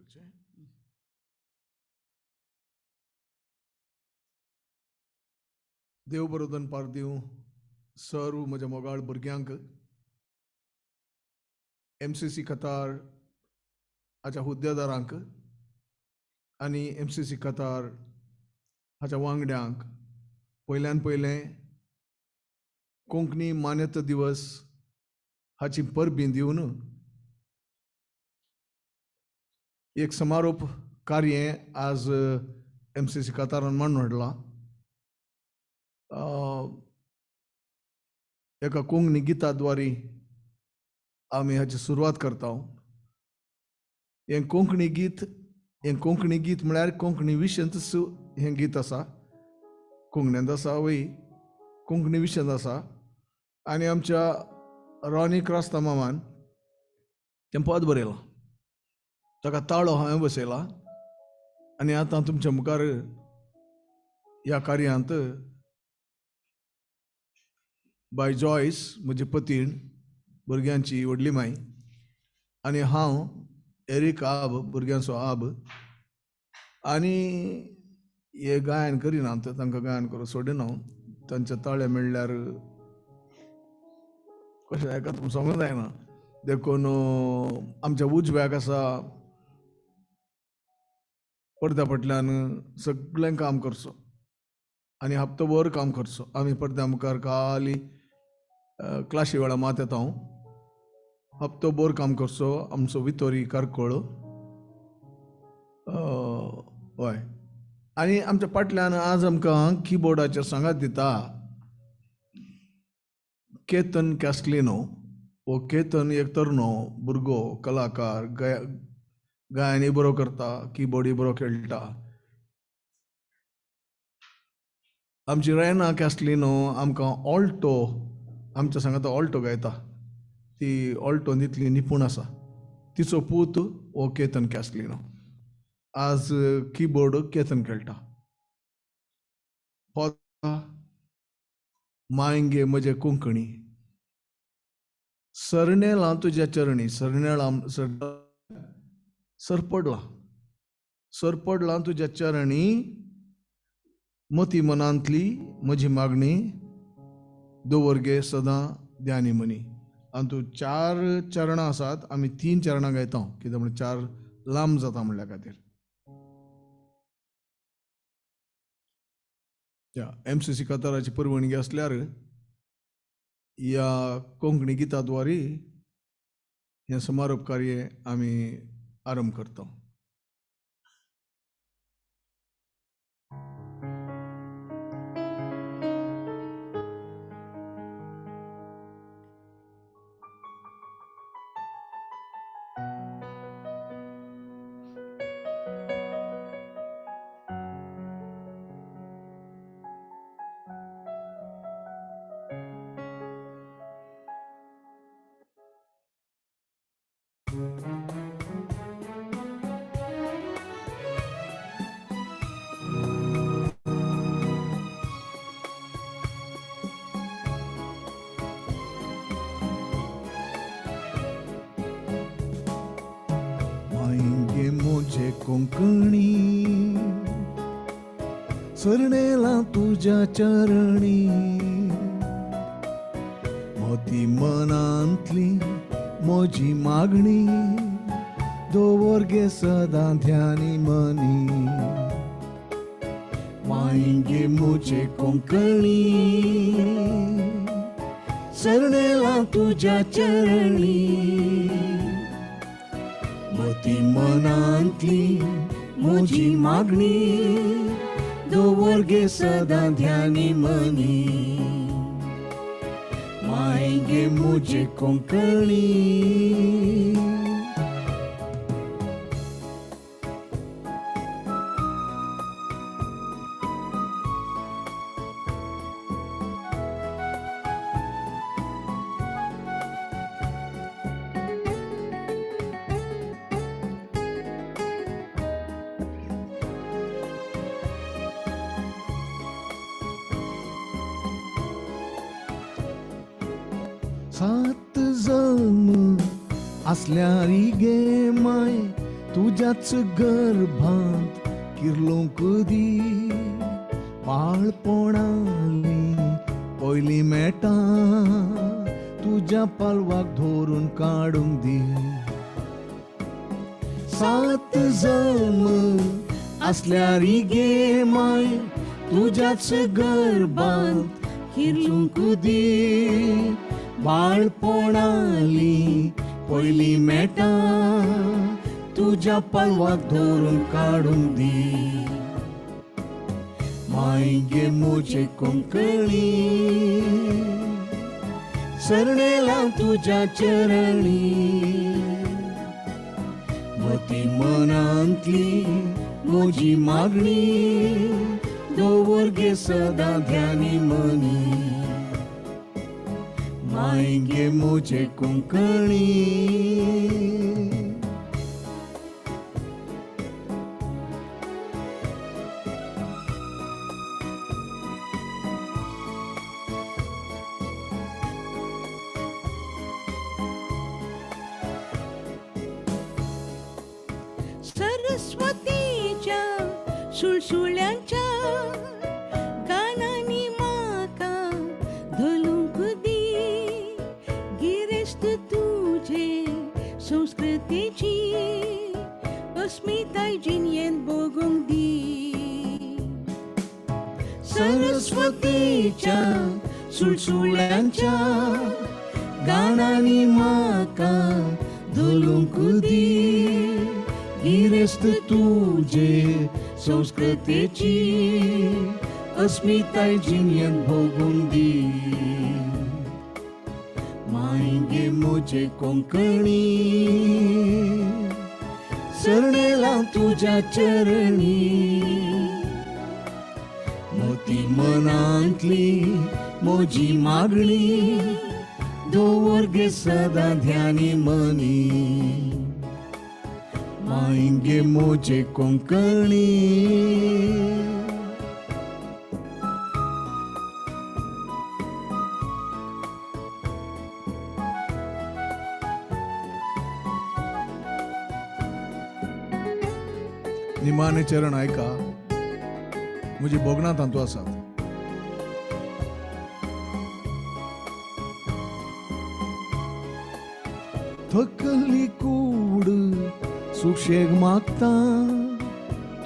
करचें. देव बरो दनपार दिवं सर्व म्हज्या मोगाळ भुरग्यांक MCC कतार हाच्या हुद्देदारांक आनी MCC कतार हाच्या वांगड्यांक पयल्यान पयलें कोंकणी मान्यता दिवस हाची परबीं दिवन एक समारोप कार्य आज MCC कतारान मांडून हाडलां. एका कोंकणी गिता द्वारे आमी हाची सुरवात करता. हें कोंकणी गीत म्हळ्यार कोंकणी विशयांतच हें गीत आसा. कोंकणींत आसा वय कोंकणी विशयांत आसा. आनी आमच्या रॉनी क्रास्ता मामान तें पद बरयलां. ताका ताळो हांवें बसयला आनी आतां तुमच्या मुखार ह्या कार्यांत बाय जॉयस म्हजी पतीण, भुरग्यांची व्हडली माय, आनी हांव एरिक आब, भुरग्यांचो आब, आनी हे गायन करिना, तांकां गायन करूं सोडिना. तांचे ताळे म्हणल्यार कशें हेका तुमकां समज जायना. देखून आमच्या उजव्याक आसा पडद्या फाटल्यान सगळें काम करचो आनी हप्तोभर काम करचो. आमी पडद्या मुखार खाली क्लाशी वेळा मात येता. हप्तोभर काम करचो. आमचो वितोरी कारकोळ हय. आनी आमच्या फाटल्यान आज आमकां किबोर्डाचेर सांगात दिता केतन कॅस्लिनो. हो केतन एक तरणो भुरगो कलाकार, गायनय बरो करता, किबोर्डय बरो खेळटा. आमची रेना कॅस्लिनो आमकां ऑल्टो, आमच्या सांगात ऑल्टो गायता. ती ऑल्टोन इतली निपूण आसा. तिचो पूत हो केतन कॅस्लिनो. आज किबोर्ड केतन खेळटा. मायंगे म्हजे कोंकणी, सरनेलां तुज्या चरणी. सरपडलां तुज्या चरणी, मती मनांतली म्हजी मागणी, दवर गे सदां ध्यानी मनी. हातूं 4 चरणां आसात. आमी 3 चरणां गायता कित्याक म्हण 4 लांब जाता म्हणल्या खातीर. MCC कताराची परवानगी आसल्यार ह्या कोंकणी गिता द्वारे हें समारोप कार्य आमी आरंभ करता. मायंगे मोजे कोंकणी, सरनेलां तुज्या चरणी, मोती मनांतली म्हजी मागणी, दवर गे सदां ध्यानी मनी. मायंगे मोजे कोंकणी, सरनेलां तुज्या चरणी, मोती मनांतली म्हजी मागणी, दवर गे सदां ध्यानी मनी. मायंगे म्हजे कोंकणी. सात जल्म असल्यारी गे माय तुझ्याच गर्भांत किरलो कधी बाळपणाली पयली मेटा तुझ्या पालवाक धरून काडूंक दी. 7 जन्म असल्यार गे माय तुझ्याच गर्भांत किरलूंक दी. बाळपणाली पयली मेटा तुझ्या पालवाक धरून काडूंक दी. माय गे मोचे कोंकणी सरणे तुझ्या चरणी. मती मनांतली म्हजी मागणी दवर गे सदां ध्यानी मनी. माय गे मोचे कोंकणी सरस्वतीच्या सुळसुळ्यांच्या गानांनी म्हाका धलूंक दी. गिरेस्त तुजे संस्कृतीची अस्मिताय जिणयेंत भोगूंक दी. सरस्वतीच्या सुळसुळ्यांच्या गानांनी म्हाका धलूंक दी. गिरेस्त तुजे संस्कृतीची अस्मिताय जिणयेंत भोगूंक दी. माय गे मोचे कोंकणी सरणे तुझ्या चरणी. मोती मनांतली म्हजी मागणी दवर गे सदां ध्यानी मनी. माय गे मोचे कोंकणी निमाणे चरण ऐका म्हजी बोगनां तांतू आसात. थकली कूड सुशेग मागता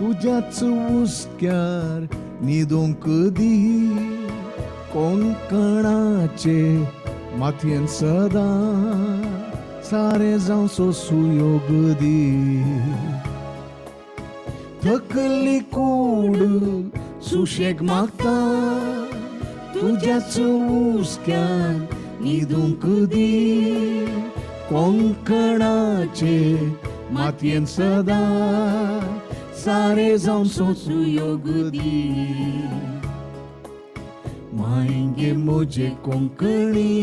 तुझ्याच उस्क्यार न्हिदूंक दी. कोंकणाचे माथयेन सदां सारे जावं सो सुयोग दी. थकली कूड सुशेग मागता तुझ्याच उस्क्यार न्हिदूंक दी. कोंकणाचे मातयेन सदां सारे जावं सो सुयोग दी. माय गे मोचे कोंकणी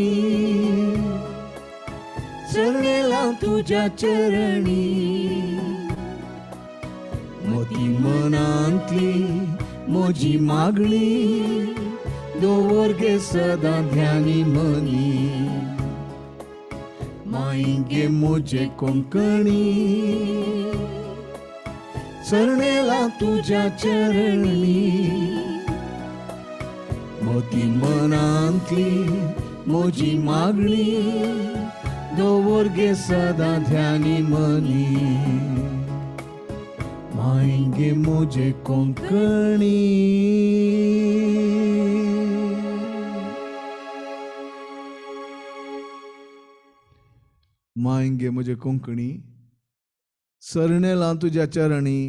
सरणे तुझ्या चरणी. मोती मनांतली म्हजी मागणी दवर गे सदां ध्यानी मनी. माय गे मोचे कोंकणी सरणे तुझ्या चरणी. मोती मनांतली म्हजी मागणी दवर गे सदां ध्यानी मनी. माय गे मोचे कोंकणी मायंगे म्हजे कोंकणी सरणे तुझ्या चरणी.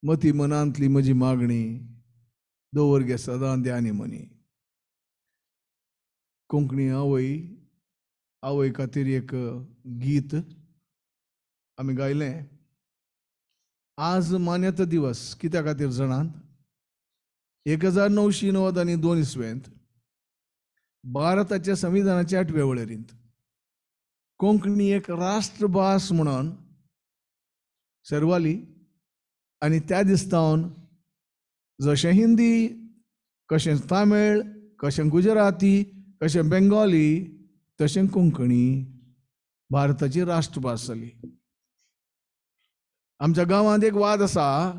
मती मनांतली म्हजी मागणी दवर गे सदां ध्यानी मनी. कोंकणी आवय खातीर एक गीत आमी गायलें. आज मान्यता दिवस कित्या खातीर जाणात. 1992 इसवेंत भारताच्या संविधानाच्या 8व्या वळेरींत कोंकणी एक राष्ट्रभास म्हणून सरवाली. आनी त्या दिसतावन जशें हिंदी, कशें तामीळ, कशें गुजराती, कशें बेंगॉली, तशें कोंकणी भारताची राष्ट्रभास जाली. आमच्या गांवांत एक वाद आसा,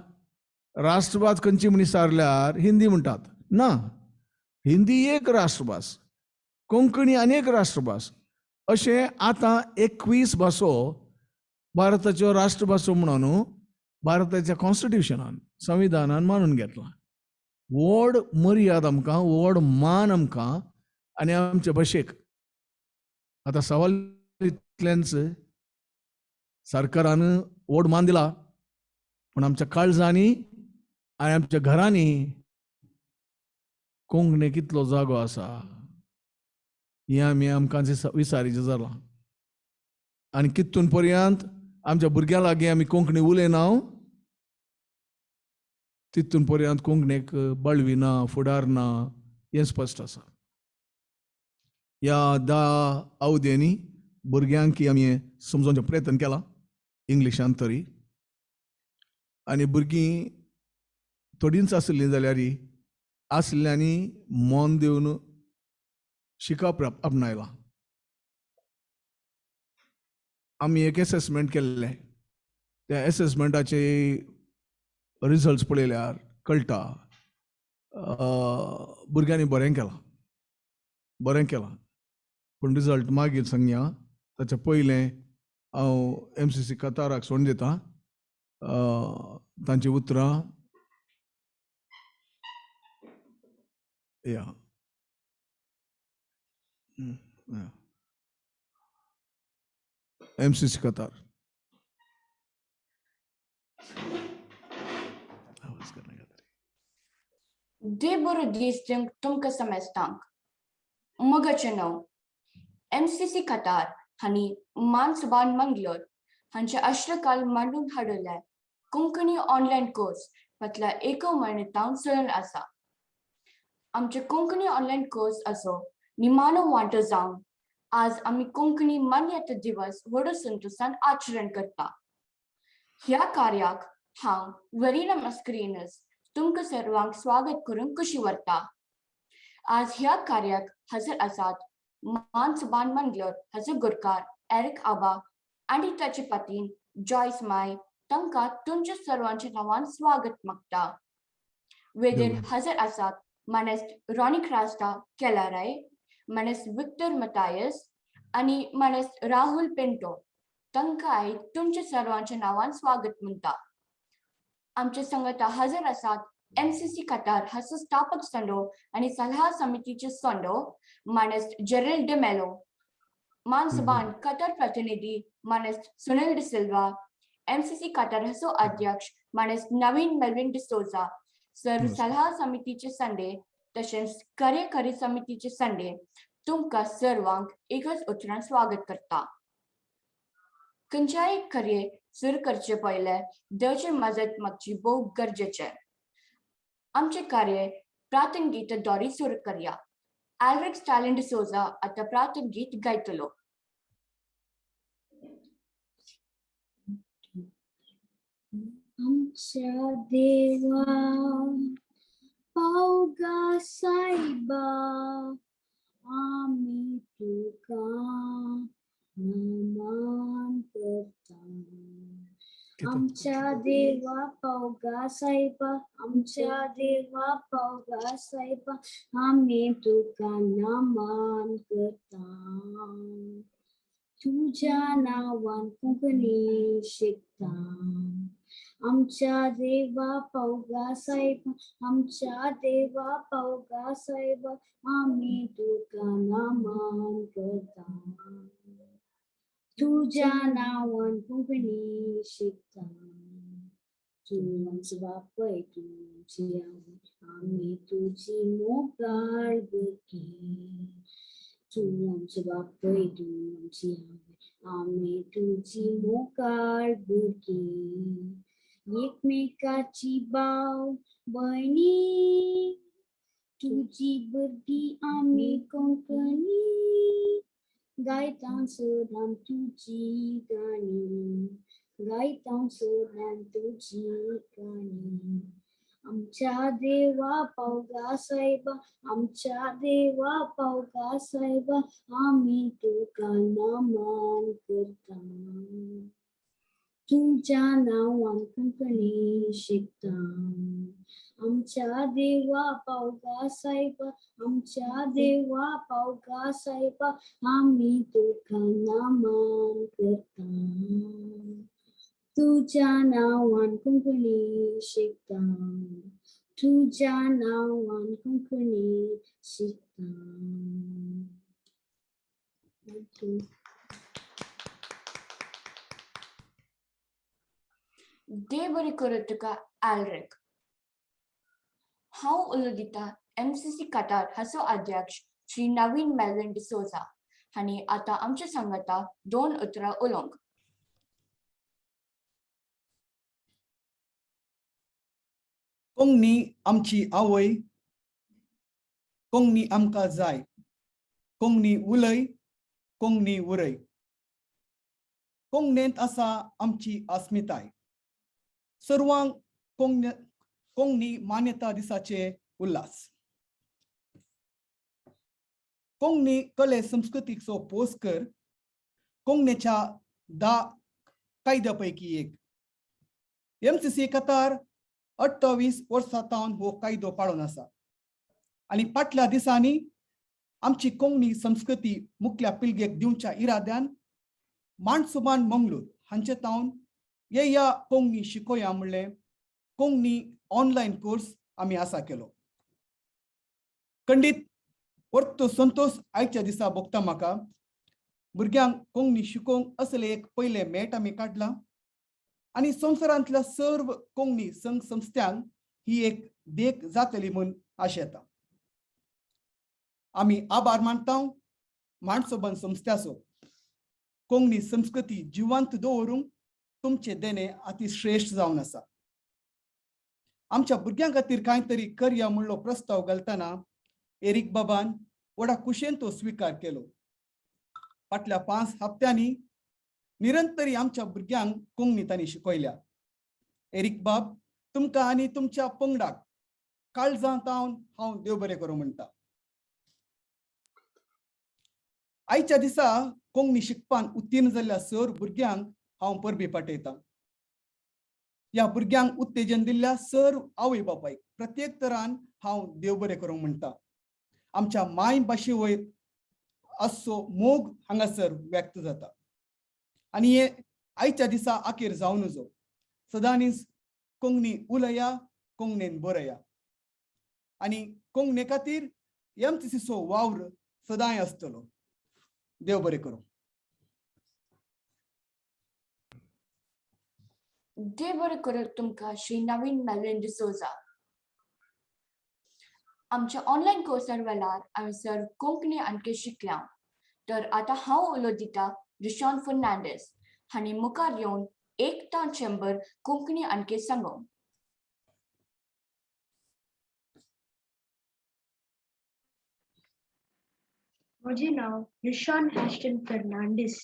राष्ट्रभास खंयची म्हण विचारल्यार हिंदी म्हणटात. ना, हिंदी एक राष्ट्रभास, कोंकणी आनी एक राष्ट्रभास. अशें आतां 21 भासो भारताच्यो राष्ट्रभासो म्हणून भारताच्या कॉन्स्टिट्युशनान, संविधानान मानून घेतला. व्हड मर्याद आमकां, व्हड मान आमकां आनी आमचे भाशेक. आतां सवाल इतलेंच, सरकारान व्हड मान दिला, पूण आमच्या काळजांनी आनी आमच्या घरांनी कोंकणीक कितलो जागो आसा हें आमी आमकां विचारचें जालां. आनी कितून पर्यंत आमच्या भुरग्यां लागीं आमी कोंकणी उलयना, तितून पर्यंत कोंकणीक बळविना, फुडार ना, हें स्पश्ट आसा. ह्या 10 अवधींनी भुरग्यांक आमी समजोवचो प्रयत्न केला, इंग्लिशान तरी. आनी भुरगीं थोडींच आसलीं जाल्यार आसल्यांनी मोन दिवन शिकप आपणायलां. आमी एक एसेसमेंट केल्लें, त्या एसेसमेंटाचे रिजल्ट्स पळयल्यार कळटा भुरग्यांनी बरें केलां. पूण रिजल्ट मागीर सांगया. ताचे पयलें हांव MCC कताराक सोडून दितां. तांची उतरां या MCC Qatar. De boro disting tumka samestank. Magachano. MCC Qatar hani Mansban Manglor hancha Ashrakal Mandun Hadule Konkani online course patla eko manitaun sulan asa. Amche Konkani online course aso Nimano Wanta Zaun आज आम्ही कोंकणी मान्यता दिवस व्हड संतोषान आचरण करता. ह्या कार्याक हांव वरिना मस्करीनस तुमकां सर्वांक स्वागत करून खुशी व्हरता. आज ह्या कार्याक हजर आसात मानसबान मंगलोर हाचो गुरकार एरिक आबा आनी ताची पत्नी जॉयस माय. तांकां तुमच्या सर्वांच्या नांवान स्वागत मागता. वेदेर हजर आसात मानेस्त रॉनी क्रास्टा केलाराय, मानेस्त विक्टर मतायस आणि मानेस्त राहुल पिंटो. तांकांय तुमच्या सर्वांच्या नांवान स्वागत म्हणटा. आमच्या संगता हजर आसात MCC कतार हाचो स्थापक संडो आणि सल्हा समितीचे संडो मानेस्त जेरेल डे मेलो. मानसबान कतार प्रतिनिधी मानेस्त सुनील डिसिल्वा. MCC कतार हाचो अध्यक्ष मानेस्त नवीन मेल्विन डिसोजा. सर्व सल्हा समितीचे संडे तशेंच कार्यकारी समितीचे संडे तुमकां सर्वांक एकच उतरान स्वागत करता. खंयच्याय कार्य सुरू करचे पयले देवची मजत मागची भोव गरजेचें. आमचे कार्य प्रार्थना गीताद्वारे सुरू करया. एल्रिक स्टालिन डिसोजा आतां प्रार्थना गीत गायतलो. आमच्या देवा पावगा सायबा आमी तुका नमन करता. आमच्या देवा पावगा सायबा, आमच्या देवा पावगा सायबा आमी तुका नमन करता. तुझ्या नावान कोंकणी शिकता. आमच्या देवा पावगा सायबा, आमच्या देवा पावगा सायबा आमी तुका नमन करता. तुझ्या नावान कोंकणी शिकता. तू आमचो बापय, तुझी आवय, आमी तुजी मोगाळ भुरगीं. तू आमचो बापय, तू आमची आवय, आमी तुजी मोगाळ भुरगीं. एकमेकाची भाव भयणी, तुजी भुरगीं आमी कोंकणी. गायता सदां तुजी गाणी, गायता सदां तुजी गाणी. आमच्या देवा पावगा सायबा, आमच्या देवा पावगा सायबा आमी तुका नमन करता. तुझ्या नावान कोंकणी शिकता आमच्या देवा पावगा साहेबा आमच्या देवा पावगा साहेबा आम्ही तुका नामान करता तुझ्या नावान कोंकणी शिकता तुझ्या नावान कोंकणी शिकता. Thank you. देव बरें करूं तुका आलरिक. हांव उलयता MCC कतार हाचो अध्यक्ष श्री नवीन मेलन डिसोजा हांणी आतां आमच्या सांगता 2 उतरां उलोवंक. कोंकणी आमची आवय, कोंकणी आमकां जाय, कोंकणी उलय, कोंकणी उरय. कोंकणींत आसा आमची अस्मिताय. सर्वांक कोंकणी मान्यता दिसाचे उल्हास. कोंकणी कले संस्कृतीचो पोसकर कोंकणीच्या 10 कायद्यापैकी एक. MCC कतार 28 वर्सां तावन हो कायदो पाळून आसा आनी फाटल्या दिसांनी आमची कोंकणी संस्कृती मुखल्या पिळगेक दिवच्या इराद्यान मांडसुबान मंगळूर हांचे तावन येया कोंकणी शिकोया म्हणलें कोंकणी ऑनलायन कोर्स आमी आसा केलो. खंडीत परतो संतोष आयच्या दिसा भोगता म्हाका भुरग्यांक कोंकणी शिकोवंक असले एक पयले मेट आमी काडला आनी संवसारांतल्या सर्व कोंकणी संघ संस्थांक ही एक देख जातली म्हूण आशेता. आमी आभार मानता मांडसोबन संस्थाचो. कोंकणी संस्कृती जिवंत दवरूंक तुमचे देणे अतिश्रेष्ठ जावन आसा. आमच्या भुरग्यां खातीर कांय तरी करया म्हणलो प्रस्ताव घालतना एरिक बाबान व्हडा कुशेन तो स्विकार केलो. फाटल्या 5 हप्त्यांनी निरंतरी आमच्या भुरग्यांक कोंकणी तांणी शिकयल्या. एरिक बाब तुमकां आनी तुमच्या पंगडाक काळजां तावन हांव देव बरें करूं म्हणटा. आयच्या दिसा कोंकणी शिकपान उत्तीर्ण जाल्ल्या सर भुरग्यांक हांव परबी पाठयतां. ह्या भुरग्यांक उत्तेजन दिल्ल्या सर आवय बापायक प्रत्येक तरान हांव देव बरें करूं म्हणटा. आमच्या माय भाशे वयर असो मोग हांगासर व्यक्त जाता आनी हे आयच्या दिसा आखेर जावन नजो. सदांच कोंकणी उलया, कोंकणीन बरया आनी कोंकणी खातीर MCCचो वावर सदांय आसतलो. देव बरें करूं. देव बरें करूं तुमकां श्री नवीन मेलन डिसोजा. आमच्या ऑनलायन कोर्सार वेळार आमी सर कोंकणी आणखी शिकल्या. तर आतां हांव उलो दिता रिशॉन फर्नांडीस हांणी मुखार येवन एकता चेंबर कोंकणी आणखी सांगोवंक. म्हजें नांव रिशॉन हॅस्टन फर्नांडीस.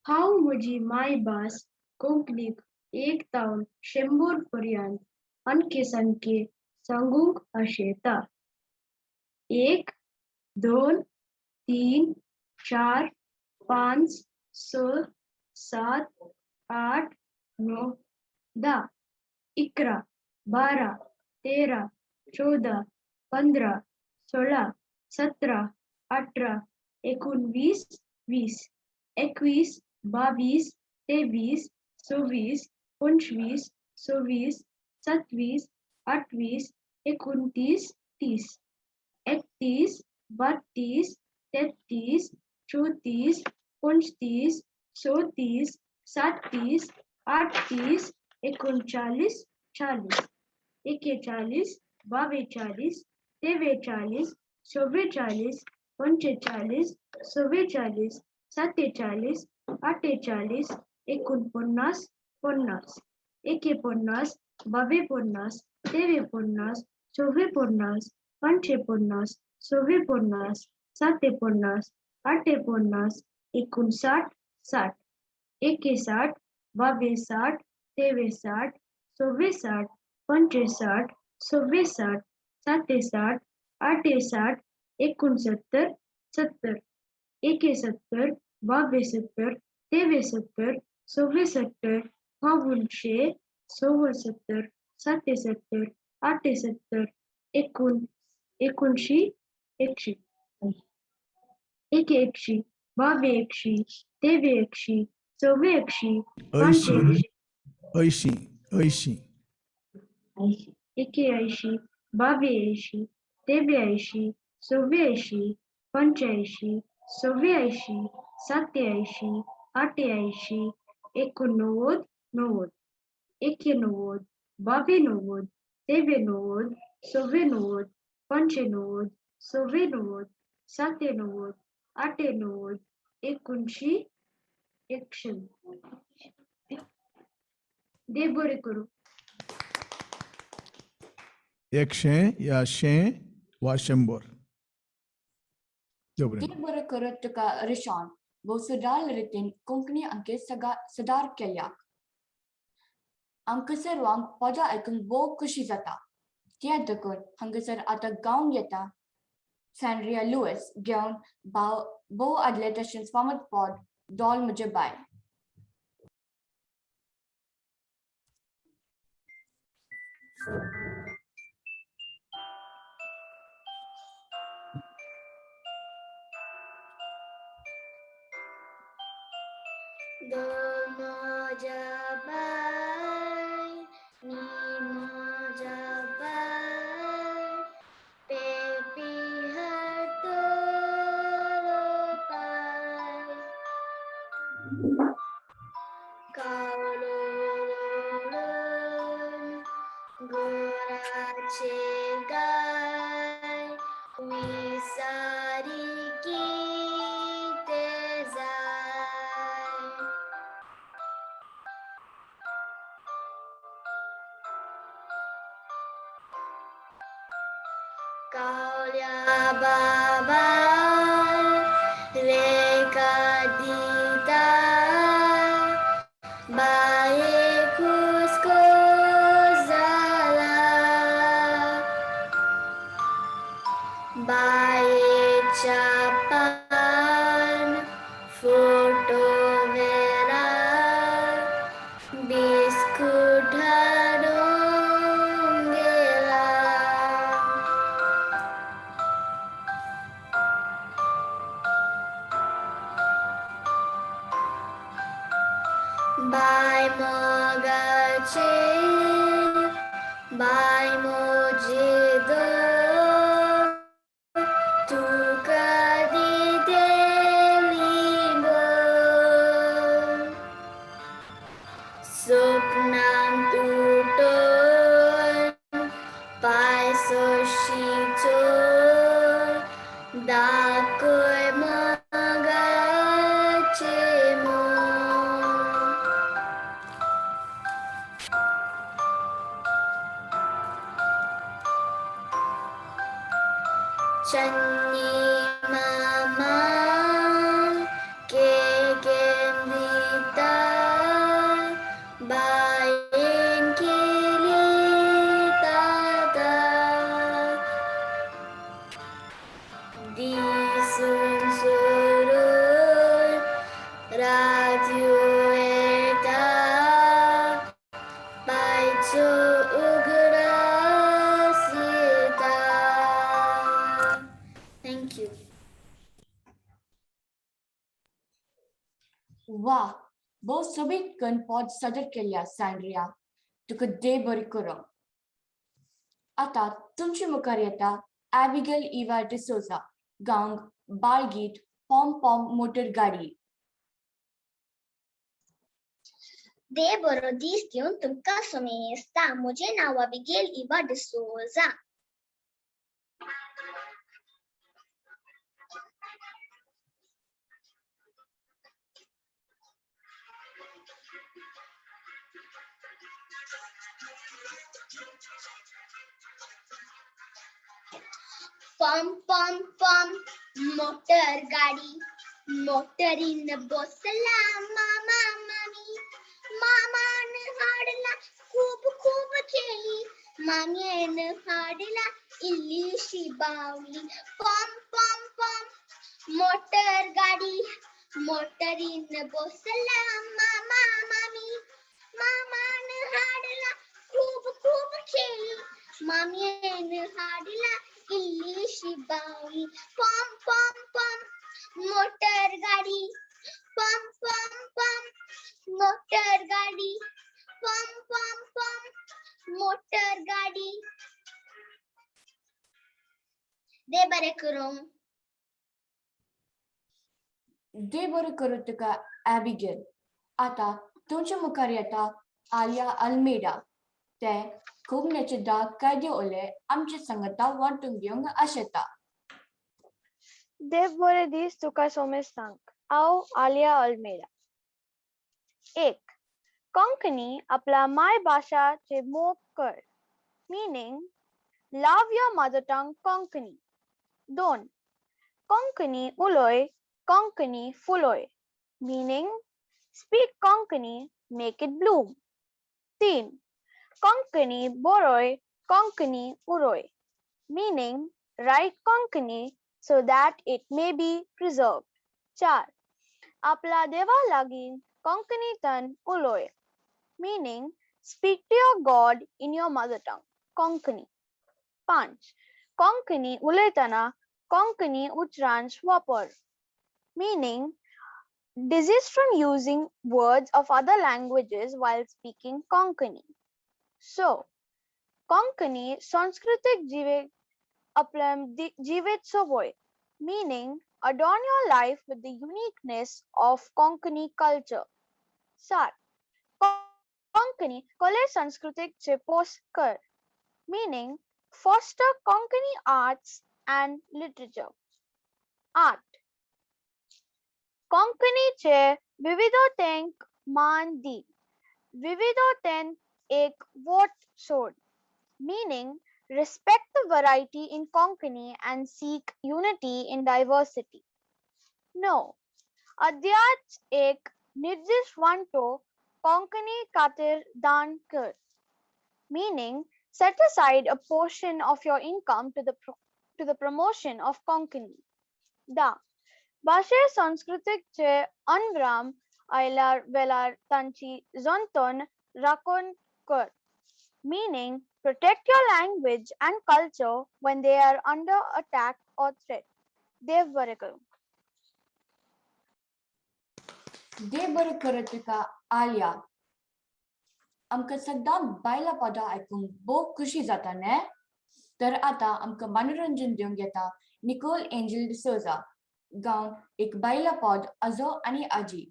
हांव म्हजी मायभास कोंकणीक 1 तावन 100 पर्यंत अनके संख्ये सांगूंक आशेता. 1, 2, 3, 4, 5, 6, 7, 8, 9, 10, 11, 12, 13, 14, 15, 16, 17, 18, 19, 20, 21, 22, 23, 24, 25, 26, 27, 28, 29, 30, 31, 32, 33, 34, 35, 36, 37, 38, 39, 40, 41, 42, 43, 44, 45, 46, 47, 48, 49, 50, 51, 52, 53, 54, 55, 56, 57, 58, 59, 60, 61, 62, 63, 64, 65, 66, 67, 68, 69, 70, 71, 72, 73, 74 52 76 77 78 एकोणऐंशी 100 81 82 83 84 80 85 80 80 81 82 83 84 85 86 87 88 89 90 91 92 93 94 95 96 97 98 89 100 देव बरे करू 100 या 100 वा 100 जोपर्यंत देव बरं करत तुका रिशान भोव सुदार रितीन कोंकणी अंके सदार केल्याक आमकां सर्वांक पदां आयकून भोव खुशी जाता कित्याक देखून हांगासर आतां गावंक येता सॅन्ड्रिया लुईस घेवन भोव आदले तशेंच फामाद पद डॉल म्हजे bye Do moja bai, mi moja bai, pepi harto pai, kaululun gorache gai, wisari kite zai. Kaulia baba reka dita bae kusko zala bae chapan foto vera biscuit harongela. By Mogache, by Mojido, Tukadi Delibo, Suknam Tuton, Pai Soshito, Dakoi Mogache Mo. Chani mama ke gendita bain kilita da di sun surun radio eta baicho ugra sita. Thank you. वा भोव सोबीत करून पद सादर केल्या सॅन्ड्रिया तुका देव बरें करूं आतां तुमचे मुखार येता ॲबिगेल इवा डिसोजा गावंक बाळगीत पॉम पॉम मोटर गाडी देव बरो दीस दिवन तुमकां सोमेस्ता. म्हजें नांव अबिगेल इवा डिसोजा. पम पम पम मोटर गाडी मोटरीन बसला मामा मामी मामान हाडला खूप खूप खेळली माम्यान हाडला इल्लीशी बावली पम पम पम मोटर गाडी मोटरीन बसला मामा मामी मामान हाडला खूप खूप खेळी मामीन हाडला इल्लीशी बाई पम पम पम मोटर गाडी पम पम पम मोटर गाडी पम पम पम मोटर गाडी दे बरे करून दे बरं करू तुका ॲबिगेल. आता तुमच्या मुखार येता आलिया अल्मेडा. ते कोंकणीचे दाग कायदे ओले आमचे संगता वांटून घेवंक आशेता. देव बरे दीस तुका सोमेस्तांक. हांव आलिया अल्मेडा. 1. कोंकणी आपला मायभाषाचे मोग कर. Meaning love your mother tongue Konkani. 2. Konkani उलोय कोंकणी फुलोय. Meaning speak Konkani make it bloom. 3. Konkani बरोय कोंकणी उरोय. Meaning write Konkani so that it may be preserved. 4. आपला देवा लागीं कोंकणीतन उलोय. Meaning speak to your God in your mother tongue. Konkani. 5. Konkani उलयतना कोंकणी उच्चारांश वापर. Meaning desist from using words of other languages while speaking Konkani. So, Konkani सांस्कृतिक जीवित सवय. Meaning adorn your life with the uniqueness of Konkani culture. 7. Konkani kole sanskritik चे post कर. Meaning foster Konkani arts and literature. 8. Konkani चे विविधतेंक मान दी. विविधतेंत एक vote सोड. Meaning respect the variety in Konkani and seek unity in diversity. 9. अद्याच एक निर्दिष्ट वांटो कोंकणी खातीर दान कर. Meaning set aside a portion of your income to the promotion of Konkani. 10. भाषे संस्कृतीचे अनवराम आयल्यार वेल्यार तांची जतन राखण कर. Meaning protect your language and culture when they are under attack or threat. देव बरे करूं. देव बरें करूं तुका आलिया. आमकां सद्दां बायलां पदां आयकूंक भोव खुशी जाता न्हय? तर आतां आमकां मनोरंजन दिवंक येता निकोल एंजल डिसोजा गावन एक बायलां पद आजो आनी आजी.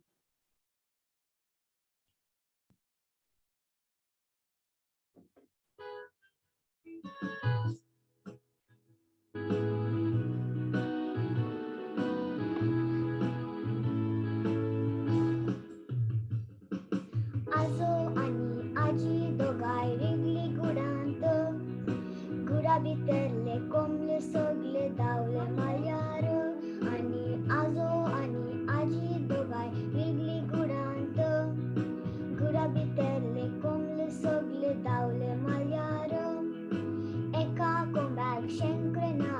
आजो आनी आजी दोगांय रिगली गुडांत गुडा भितरले कोंबले सगले धांवले माळ्यार आनी आजो आनी आजी दोगांय रिगली गुडांत गुडा भितरले कोंबले सगले धांवले माळ्यार एका कोंब्याक शेंकरे ना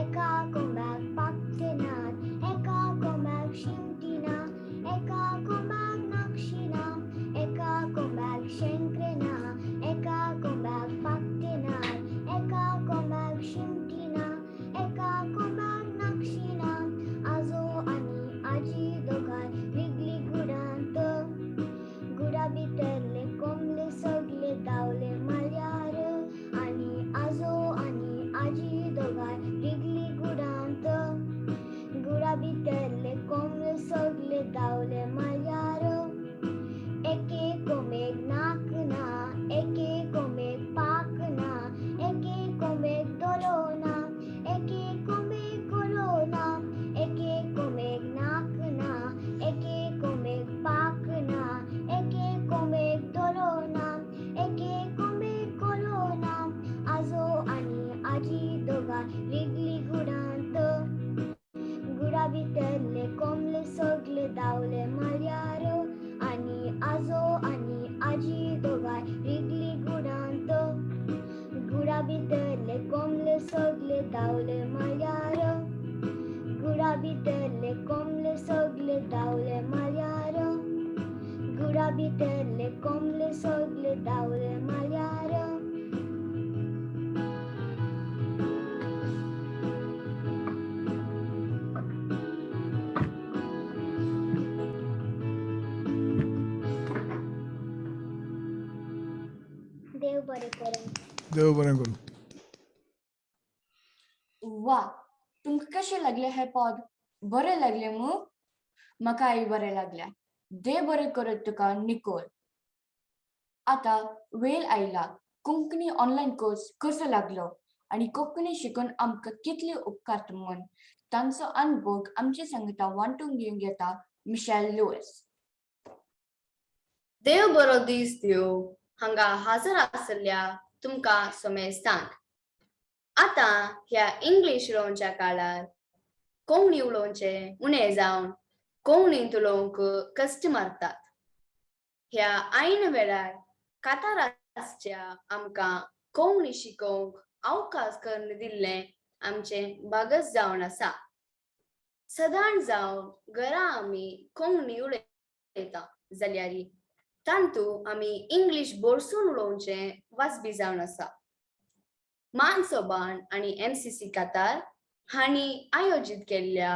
एका कोंब्याक पाखटे नात एका कोंब्याक शिमटी ना एका कोंब्याक नाक्षी ना एका कोंब्याक शेंकरे ना एका कोंब्याक पाखटे नात एका कोंब्याक शिमटी ना एका कोंब्याक नाक्षी ना आजो आनी आजी दोगांय रिगली गुडांत गुडा भितरले कोंबले सगले धांवले माळ्यार आनी आजो आनी आजी दोगांय रिगली गुडांत गुडा भितरले कोंबले सगले धांवले माळ्यार एके कोंबेक नाक ना एके कोंबेक पाक ना एके कोंबेक दोलो ना एके कोंबेक गोलो ना एके कोंबेक नाक ना एके कोंबेक पाक ना एके कोंबेक दोलो ना एके कोंबेक गोलो ना आजो आनी आजी दोगांय रिगली गुडांत गुडा भितरले कोंबले सगले धांवले माळ्यार आनी आजो आनी आजी दोगांय रिगली गुडांत गुडा भितरले कोंबले सगले धांवले माळ्यार गुडा भितरले कोंबले सगले धांवले भितरले कोंबले सगले धांवले माल्यार देव बरें करूं. देव बरें करूं. वा, तुमकां कशें लागले हे पद? बरें लागले मू? म्हाकाय बरें लागल्या. देव बरें करत तुका निकोल. आता वेळ आयला कोंकणी ऑनलायन कोर्स कसो लागलो आणि कोंकणी शिकून आमकां कितले उपकारता म्हूण तांचो अनुभव आमचे सांगता वांटून घेवंक येता मिशेल लुईस. देव बरो दीस दिवं. हांगा हजर आसल्या तुमकां समेस्तांक. आता ह्या इंग्लिश उलोवच्या काळार कोंकणी उलोवचें उणें जावन कोंकणींत उलोवंक कश्ट मारतात. ह्या ऐन वेळार कातारासच्या आमकां कोंकणी शिकोवंक अवकाश करून दिल्लें आमचें भागस जावन आसा. सदां जावन घरा आमी कोंकणी उलयता जाल्यार तांतू आमी इंग्लिश बोरसून उलोवचें वाजबी जावन आसा. मानसोबान आणि MCC कातार हांणी आयोजीत केल्ल्या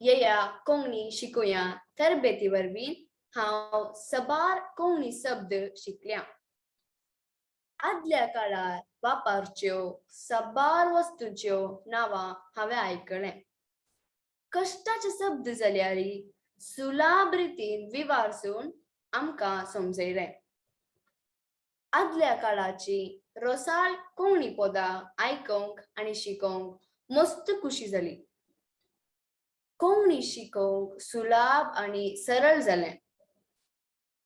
येया कोंकणी शिकुया तरबेती वरवीं हांव साबार कोंकणी शब्द शिकल्या. आदल्या काळार वापरच्यो साबार वस्तूंच्यो नांवां हांवें आयकलें. कश्टाचे शब्द जाल्यार सुलभ रितीन विवारसून आमकां समजयलें. आदल्या काळाची रोसाळ कोंकणी पदां आयकूंक आनी शिकोवंक मस्त खुशी जाली. कोंकणी शिकोवंक सुलभ आनी सरळ जालें.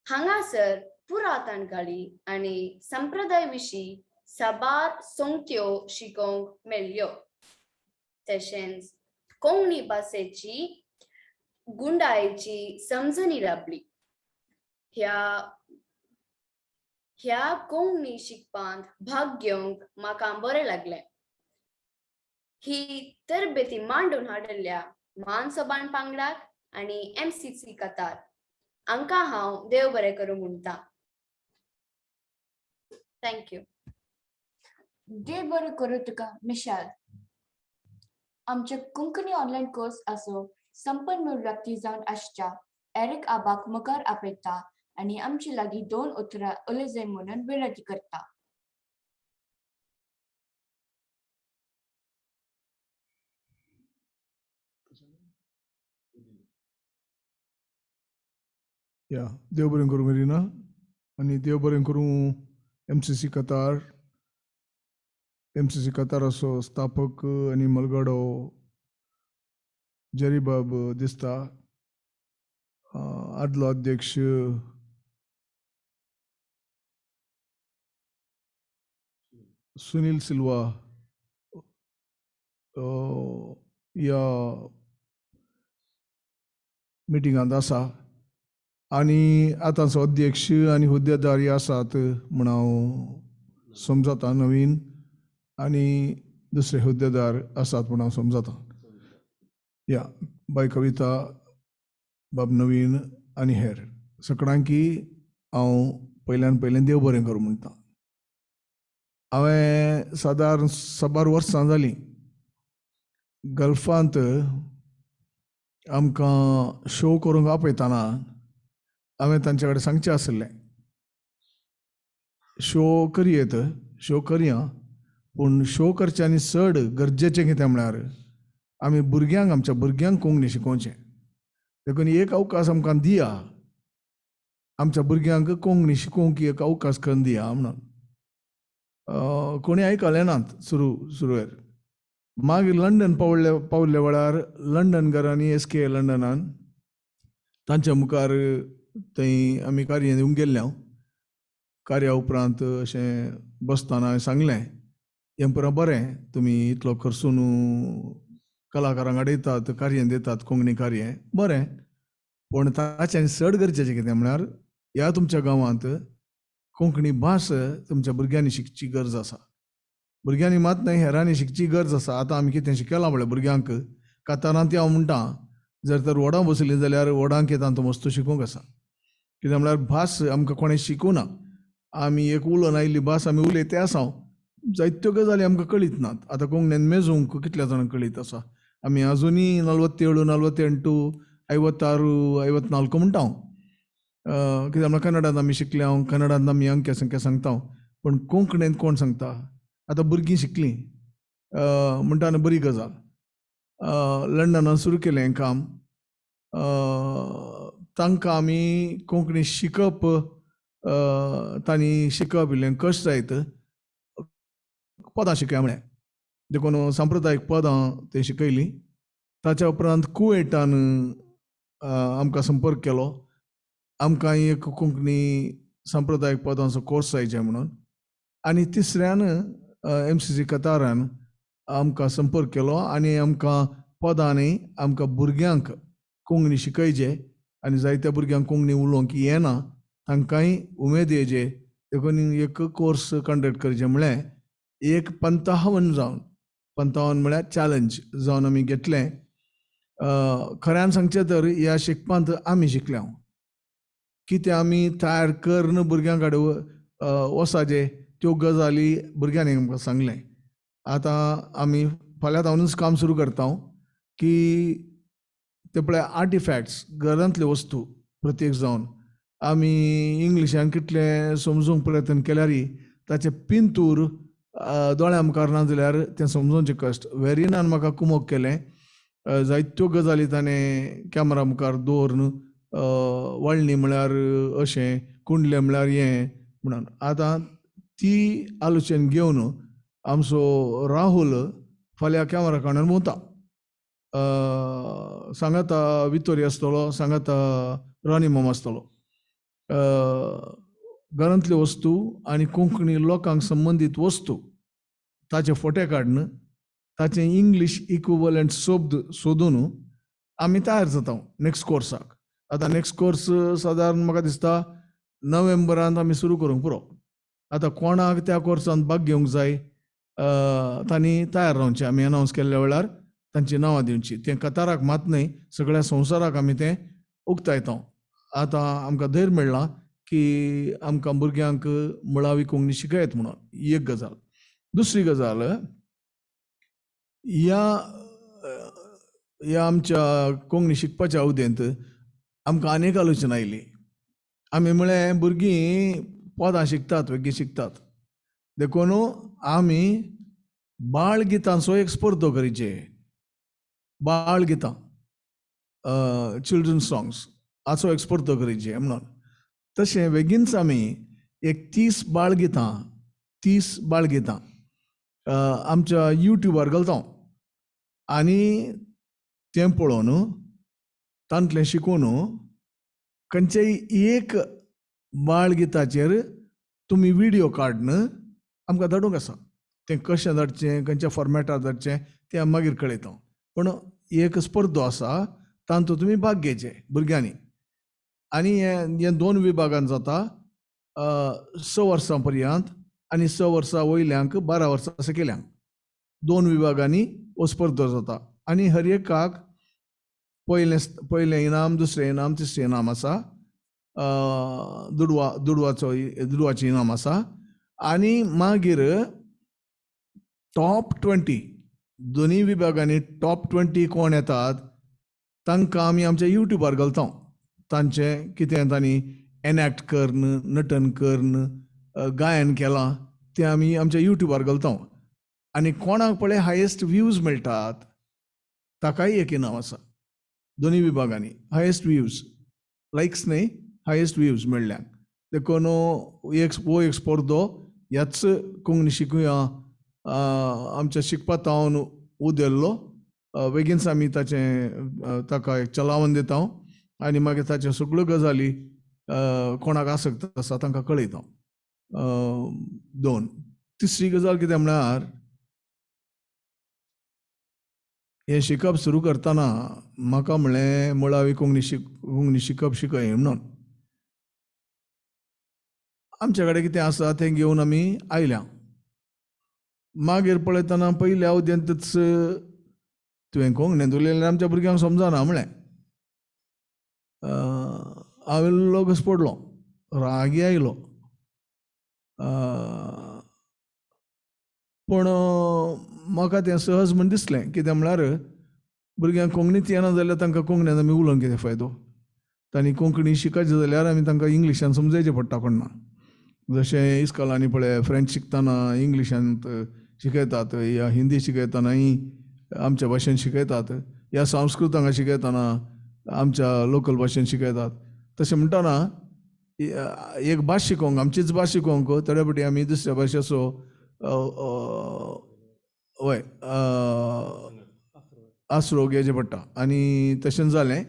हांगासर पुरातन काळी आनी संप्रदाय विशीं साबार सोंगट्यो शिकोवंक मेळ्ळ्यो. तशेंच कोंकणी भाशेची गुंडायेची समजणी लाभली. ह्या कोंकणी शिकपांत भाग घेवंक म्हाका बरें लागलें. ही तरबेती मांडून हाडिल्ल्या मानसोबान पांगडाक आनी MCC कातार हांकां हांव देव बरें करूं म्हणटा. थँक्यू. देव बरें करूं तुका मिशेल. आमचे कोंकणी ऑनलायन कोर्स असो संपन्न व्यक्ती जावन आसच्या एरिक आबाक मुखार आपयता आणि आमची लागीं 2 उतरां उलयचें म्हणून विनंती करता. या देव बरें करूं मेरिना. आनी देव बरें करूं MCC कातार असो स्थापक आनी मलगडो जरीबाब दिसता. आदलो अध्यक्ष सुनील सिल्वा या मिटिंगांत आसा आनी आतांचो अध्यक्ष आनी हुद्देदारी आसात म्हण हांव समजता. नवीन आनी दुसरे हुद्देदार आसात म्हण हांव समजता. या बाय कविता, बाब नवीन आनी हेर सगळ्यांकी हांव पयलें देव बरें करूं म्हणटा. हांवें सादारण 12 वर्सां जालीं गल्फांत आमकां शो करूंक आपयताना हांवें तांचे कडेन सांगचें आसलें शो करया पूण शो करचें आनी चड गरजेचें कितें म्हळ्यार आमी आमच्या भुरग्यांक कोंकणी शिकोवचें. देखून एक अवकाश आमकां दिया, आमच्या भुरग्यांक कोंकणी शिकोवंक एक अवकाश करून दिया म्हणून. कोणी आयकलें नात सुरवेर. मागीर लंडन पावल्ल्या वेळार लंडनकारांनी SKA लंडनान तांच्या मुखार थंय आमी कार्य दिवंक गेल्ले. हांव कार्या उपरांत अशें बसतना हांवें सांगलें हें पुरो बरें, तुमी इतलो खर्चून कलाकारांक आडयतात, कार्य दितात, कोंकणी कार्य बरें, पूण ताचें चड गरजेचें कितें म्हळ्यार ह्या तुमच्या गांवांत कोंकणी भास तुमच्या भुरग्यांनी शिकची गरज आसा. भुरग्यांनी मात न्हय, हेरांनी शिकची गरज आसा. आतां आमी कितें शिकयलां म्हळ्यार भुरग्यांक कातारांत हांव म्हणटा जर तर व्हडां बसलीं जाल्यार व्हडांक येता तो मस्तो शिकोवंक आसा. कित्याक म्हळ्यार भास आमकां कोणें शिकोवना. आमी एक उलोवन आयिल्ली भास आमी उलयते आसा. जायत्यो गजाली आमकां कळीत नात. आतां कोंकणीन मेजूंक कितल्या जाणांक कळीत आसा. आमी आजुनी 47, 48, 56, 54 म्हणटा हांव. कित्याक म्हळ्यार कन्नडांत आमी शिकले, हांव कन्नडांत आमी अंक्या संख्या सांगता. पूण कोंकणीन कोण सांगता? आतां भुरगीं शिकलीं म्हणटा आनी बरी गजाल. लंडनान सुरू केलें हें काम. तांकां आमी कोंकणी शिकप, तांणी शिकप इल्लें कश्ट जायत. पदां शिकया म्हळें देखून सांप्रदायीक पदां ते शिकयलीं. ताच्या उपरांत कुवेटान आमकां संपर्क केलो. आमकां एक कोंकणी सांप्रदायीक पदांचो कोर्स जायचे म्हणून. आनी तिसऱ्यान MCC कतारान आमकां संपर्क केलो आनी आमकां पदांनी आमकां भुरग्यांक कोंकणी शिकयचे. आनी जायत्या भुरग्यांक कोंकणी उलोवंक येना, तांकांय उमेद येजे देखून एक कोर्स कंडक्ट करचे म्हळें एक 55 म्हळ्यार चॅलेंज जावन आमी घेतलें. खऱ्यान सांगचें तर ह्या शिकपांत आमी शिकल्या. कितें आमी तयार करन भुरग्यां कडेन वसाजे त्यो गजाली भुरग्यांनी आमकां सांगलें. आतां आमी फाल्यां सावनूच काम सुरू करता की ते पळय आर्टिफॅक्ट्स, घरांतल्यो वस्तू प्रत्येक जावन आमी इंग्लिशान कितले समजूंक प्रयत्न केल्यारय ताचे पिंतूर दोळ्यां मुखार ना जाल्यार तें समजोवचें कश्ट. वेरिनान म्हाका कुमोक केलें. जायत्यो गजाली ताणें कॅमेरा मुखार दवरून वळणी म्हळ्यार अशें, कुंडलें म्हळ्यार हें म्हणून. आतां ती आलोचन घेवन आमचो राहुल फाल्यां कॅमेरा काडून भोंवता. सांगाता वितोरी आसतलो, सांगाता रानी मोम आसतलो. घरांतल्यो वस्तू आनी कोंकणी लोकांक संबंदीत वस्तू ताचे फोटे काडून ताचे इंग्लीश इक्विवलंट शब्द सोदून आमी तयार जाता नेक्स्ट कोर्साक. आतां नेक्स्ट कोर्स सादारण म्हाका दिसता नोव्हेंबरांत आमी सुरू करूंक पुरो. आतां कोणाक त्या कोर्सांत भाग घेवंक जाय तांणी तयार रावचें. आमी अनावन्स केल्ल्या वेळार तांची नांवां दिवची. तें कताराक मात न्हय, सगळ्या संवसाराक आमी तें उक्तायता. आतां आमकां धैर्य मेळ्ळां की आमकां भुरग्यांक मुळावी कोंकणी शिकयत म्हणून. ही एक गजाल. दुसरी गजाल, ह्या आमच्या कोंकणी शिकपाच्या अवधेंत आमकां अनेक आलोचना आयली. आमी म्हळें भुरगीं पदां शिकतात, वेगळीं शिकतात देखून आमी बाळ गितांचो एक स्पर्धो करीचे. बाळ गितां, चिल्ड्रन सॉंग्स हाचो एक स्पर्धो करीचे म्हणून. तशें बेगीनच आमी एक 30 बाळगितां आमच्या युट्यूबार घालता. आनी तें पळोवन तांतलें शिकून खंयचेय एक बाळगिताचेर तुमी व्हिडिओ काडून आमकां धाडूंक आसा. तें कशें धाडचें, खंयच्या फॉर्मॅटार धाडचें तें आमी मागीर कळयता. पूण एक स्पर्धो आसा, तातूंत तुमी भाग घेवचे भुरग्यांनी. आनी हे 2 विभागान जाता, 6 वर्सां पर्यंत आनी 6 वर्सां वयल्यांक 12 वर्सां सकयल्यांक 2 विभागांनी हो स्पर्धो जाता. आनी हर एकाक पयलें इनाम, दुसरें इनाम, तिसरें इनाम आसा. दुडवाचें इनाम आसा. आनी मागीर टॉप 20 दोनी विभागांनी टॉप 20 कोण येतात तांकां आमी आमच्या युट्यूबार घालता. तांचें कितें तांणी एनॅक्ट करन, नटन करन, गायन केलां तें आमी आमच्या युट्यूबार घालता. आनी कोणाक पळय हायेस्ट व्ह्यूज मेळटात ताकाय एक इनाम आसा. दोनी विभागांनी हायेस्ट व्ह्यूज, लायक्स न्हय, हायेस्ट व्ह्यूज मेळ्ळ्यांक. देखून हो एक स्पर्धो ह्याच कोंकणी शिकुया आमच्या शिकपात हांव उदेल्लो. बेगीनच आमी ताका एक चलावण दिता आनी मागीर ताच्यो सगळ्यो गजाली कोणाक आसक्त आसा तांकां कळयता. 2. तिसरी गजाल कितें म्हळ्यार हें शिकप सुरू करतना म्हाका म्हणलें मुळावी कोंकणी शिकप शिकय म्हणून. आमचे कडेन कितें आसा तें घेवन आमी आयल्या. मागीर पळयतना पयल्या अवधेंतच तुवें कोंकणींत उलयलें आमच्या भुरग्यांक समजना म्हणलें. हांवें लोगस पडलो, रागी आयलो. पूण म्हाका तें सहज म्हण दिसलें, कित्याक म्हळ्यार भुरग्यांक कोंकणीच येना जाल्यार तांकां कोंकणीन आमी उलोवन कितें फायदो. तांणी कोंकणी शिकचे जाल्यार आमी तांकां इंग्लिशान समजायचें पडटा कोणा. जशें इस्कॉलांनी पळय फ्रेंच शिकतना इंग्लिशांत शिकयतात, या हिंदी शिकयतनाय आमच्या भाशेन शिकयतात, या संस्कृत हांगा शिकयतना आमच्या लोकल भाशेन शिकयतात. तशें म्हणटना एक भास शिकोवंक, आमचीच भास शिकोवंक थोडे फावटी आमी दुसऱ्या भाशेचो हय आसरो घेवचें पडटा. आनी तशें जालें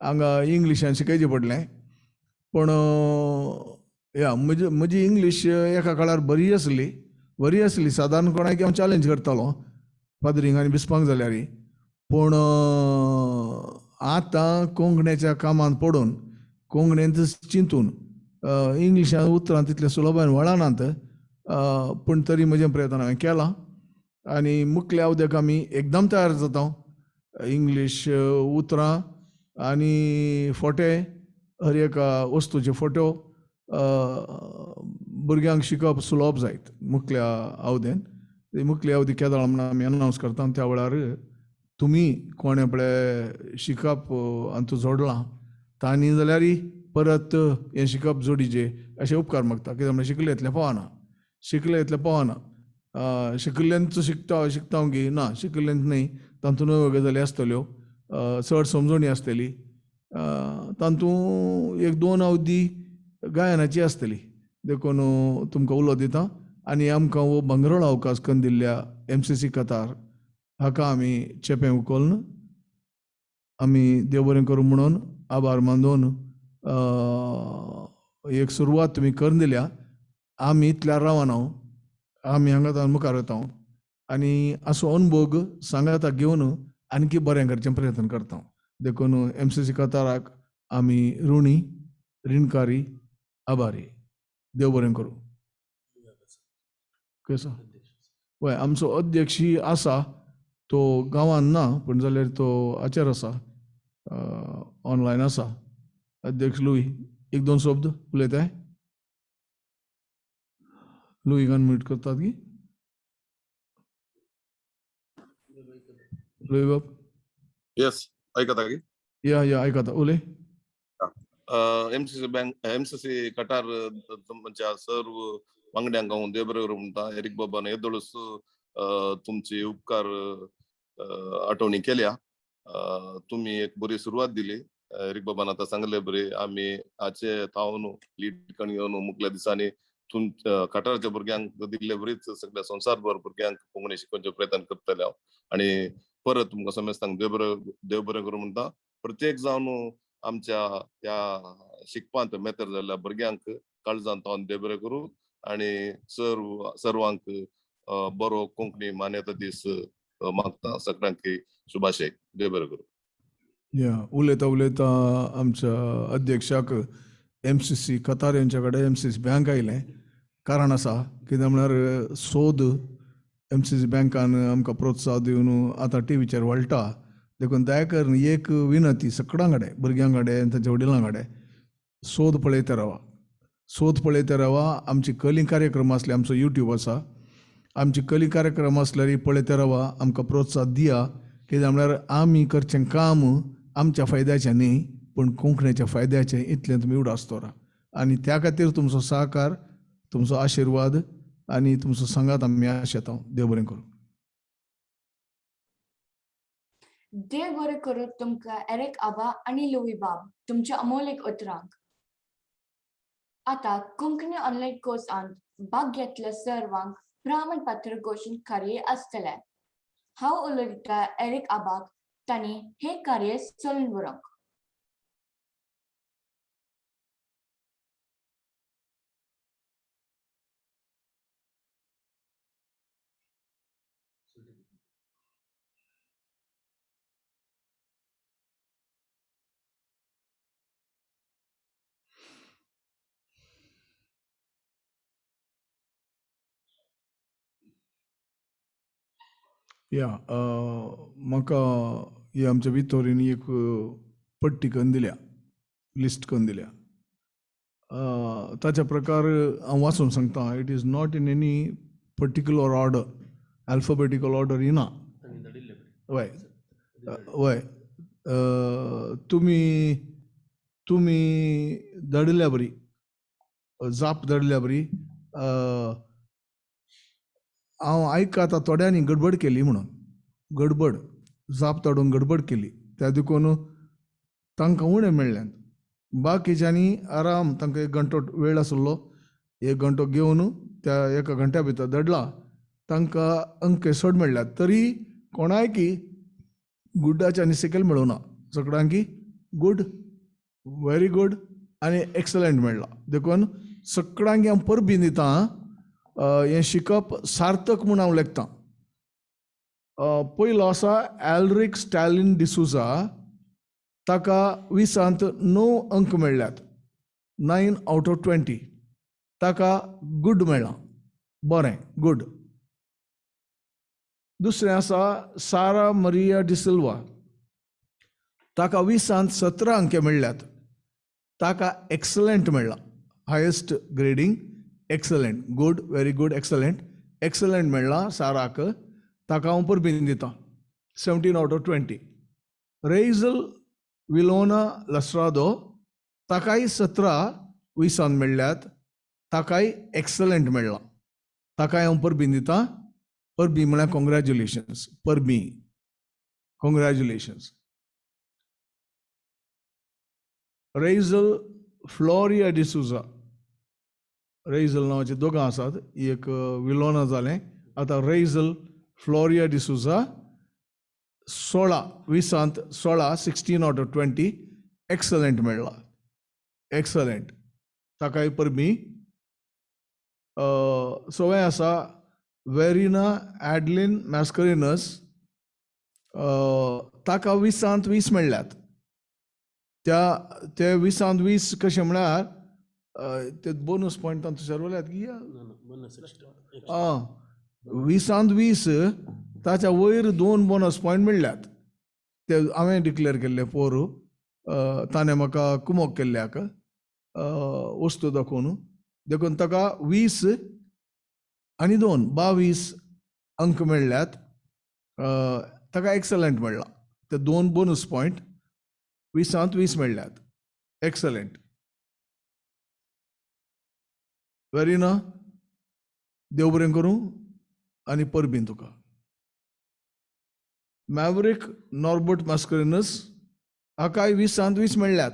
हांगा इंग्लिशान शिकयचें पडलें. पूण या म्हजी इंग्लीश एका काळार बरी आसली. सादारण कोणाक हांव चॅलेंज करतालो फादरींग आनी बिस्पांक जाल्यार. पूण आतां कोंकणीच्या कामांत पडून कोंकणींत चिंतून इंग्लिशान उतरां तितलें सुलभान वळनात. पूण तरी म्हजें प्रयत्न हांवें केलां आनी मुखल्या उद्याक आमी एकदम तयार जाता. इंग्लीश उतरां आनी फोटे, हर एका वस्तूचे फोटो भुरग्यांक शिकप सुलभ जायत मुखल्या अवधेन. मुखल्या अवधी केदाळ म्हणून आमी अनावंस करता. त्या वेळार तुमी कोणें पळय शिकप हातूंत जोडलां तांणी जाल्यार परत हें शिकप जोडीचें अशें उपकार मागता. कित्याक म्हळ्यार शिकले इतलें पावना. शिकिल्ल्यांचो शिकता की ना, शिकिल्ल्यांत न्ही, तातूंत नव्यो गजाली आसतल्यो, चड समजणी आसतली. तातूंत 1-2 अवधी गायनाची आसतली. देखून तुमकां उलो दिता आनी आमकां हो भांगरळो अवकाश करून दिल्ल्या MCC कतार हाका आमी चेंपें उखलून आमी देव बरें करूं म्हणून आभार मानून एक सुरवात तुमी करून दिल्या. आमी इतल्यार रावना, आमी हांगा मुखार वता आनी असो अनुभव सांगाता घेवन आणकी बरें करचें प्रयत्न करता. देखून MCC कताराक आमी ऋणकारी, आभारी. देव बरें करूं. कसो हय, आमचो अध्यक्ष आसा, तो गांवांत ना, पूण जाल्यार तो हाचेर आसा, ऑनलायन आसा. अध्यक्ष लुई 1-2 शब्द उलयताय. लुई अनम्यूट करतात की लुई बाब. येस, ऐकता की या ऐकता, उलय. MCC कटार तुमच्या सर्व वांगड्यांक हांव देव बरें करूं म्हणटा. एरिक बाबान येदोळूच तुमचे उपकार आठवणी केल्या. तुम्ही एक बरी सुरवात दिली. एरिक बाबान आतां सांगले बरे, आमी हाचे थावन लीड करून येवन मुखल्या दिसांनी तुमच्या कटाराच्या भुरग्यांक दिल्ले बरीच सगळ्या संवसारभर भुरग्यांक कोंकणी शिकोवचे प्रयत्न करतले हांव. आनी परत तुमकां समेस्तांक देव बरें करूं म्हणटा. प्रत्येक जावन आमच्या ह्या शिकपांत मेतर जाल्ल्या भुरग्यांक काळजांत थावन देव बरें करूं आनी सर्वांक बरो कोंकणी मान्यता दीस मागता. सगळ्यांक शुभाशय. देव बरें करूं. या उलयता आमच्या अध्यक्षाक MCC कतार यांच्या कडेन MCC बँक आयलें. कारण आसा, कित्याक म्हळ्यार सोद MCC बँकान आमकां प्रोत्साहन दिवन आतां टीव्हीचेर वळटा. देखून दया करून एक विनंती सगळ्यां कडेन, भुरग्यां कडेन, तांच्या वडिलां कडेन, सोद पळयता रावा. आमची कली कार्यक्रम आसले, आमचो YouTube आसा, आमची कली कार्यक्रम आसल्यार पळयता रावा, आमकां प्रोत्साहन दिया. कित्याक म्हळ्यार आमी करचें काम आमच्या फायद्याचें न्ही, पूण कोंकणीच्या फायद्याचें, इतलें तुमी उडासतोरा. आनी त्या खातीर तुमचो सहकार, तुमचो आशिर्वाद आनी तुमचो सांगात आमी आशेता. देव बरें करूं. देव बरें करूं तुमकां एरिक आबा आनी लुई बाब तुमच्या अमोलीक उतरांक. आतां कोंकणी ऑनलायन कोर्सांत भाग घेतल्या सर्वांक प्रमाणपत्र घोशीत कार्य आसतलें. हांव उलयतां एरिक आबाक, तांणी हे कार्य चलोवन व्हरंक. या म्हाका हे आमच्या भितोरीन एक पट्टी करून दिल्या. लिस्ट करून दिल्या. ताच्या प्रकार हांव वाचून सांगता. It is not in any particular order, alphabetical order इना. वय वय तुमी धाडिल्ल्या बरी, जाप धाडिल्ल्या बरी. हांव आयक आतां थोड्यांनी गडबड केली म्हणून, गडबड जाप धाडून गडबड केली, त्या देखून तांकां उणें मेळ्ळ्यात. बाकीच्यांनी आराम, तांकां 1 घंटो वेळ आसलो, 1 घंटो घेवन त्या 1 घंट्या भितर धाडला, तांकां अंके चड मेळ्ळ्यात. तरी कोणायकी गुड्डाच्या आनी सकयल मेळूना, सगळ्यांकी गूड, व्हेरी गूड आनी एक्सलंट मेळ्ळा. देखून सगळ्यांक हांव परबी दिता. हें शिकप सार्थक म्हूण हांव लेखतां. पयलो आसा एल्रिक स्टॅलिन डिसुजा. ताका 20 9 अंक मेळ्ळ्यात, 9 out of 20. ताका गूड मेळ्ळां, बरें, गूड. दुसरें आसा सारा मरिया डिसिल्वा. ताका 20 17 अंके मेळ्ळ्यात. ताका एक्सलंट मेळ्ळां, highest grading excellent, good, very good, excellent. Excellent मेळ्ळां साराक. ताका हांव परबीन दितां, 17 out of 20. रेइजल विलोना लस्रादो. ताकाय 17-20 मेळ्ळ्यात. ताकाय एक्सलंट मेळ्ळां. ताकाय हांव परबीन दितां. परबी म्हळ्यार कॉंग्रॅच्युलेशन्स, परबी, कॉंग्रॅच्युलेशन्स. रेइजल फ्लोरिया डिसुजा. रेइजल नांवाचे 2 आसात, एक विलोना जालें, आतां रेइजल फ्लोरिया डिसुजा 16 16 out of 20. एक्सलंट मेळ्ळा, एक्सलंट. ताकाय परबी. सवय आसा वेरिना एडलिन मॅस्करिनस. ताका 20 20 मेळ्ळ्यात. ते 20 20 कशें म्हळ्यार ते बोनस पॉयंट तुषार उरल्यात की 20 20 ताच्या वयर 2 बोनस पॉयंट मेळ्ळ्यात. ते हांवें डिक्लेअर केल्ले पोर. ताणें म्हाका कुमोक केल्ल्याक वस्तू दाखोवन. देखून ताका 20 आनी 2 22 अंक मेळ्ळ्यात. ताका एक्सलंट मेळ्ळा. ते 2 बोनस पॉयंट 20 20 मेळ्ळ्यात. एक्सलंट. वेरिना, देव बरें करूं आनी परबीन तुका. मॅवरिक नॉर्बर्ट मॅस्करिनस. हाकाय 20 20 मेळ्ळ्यात,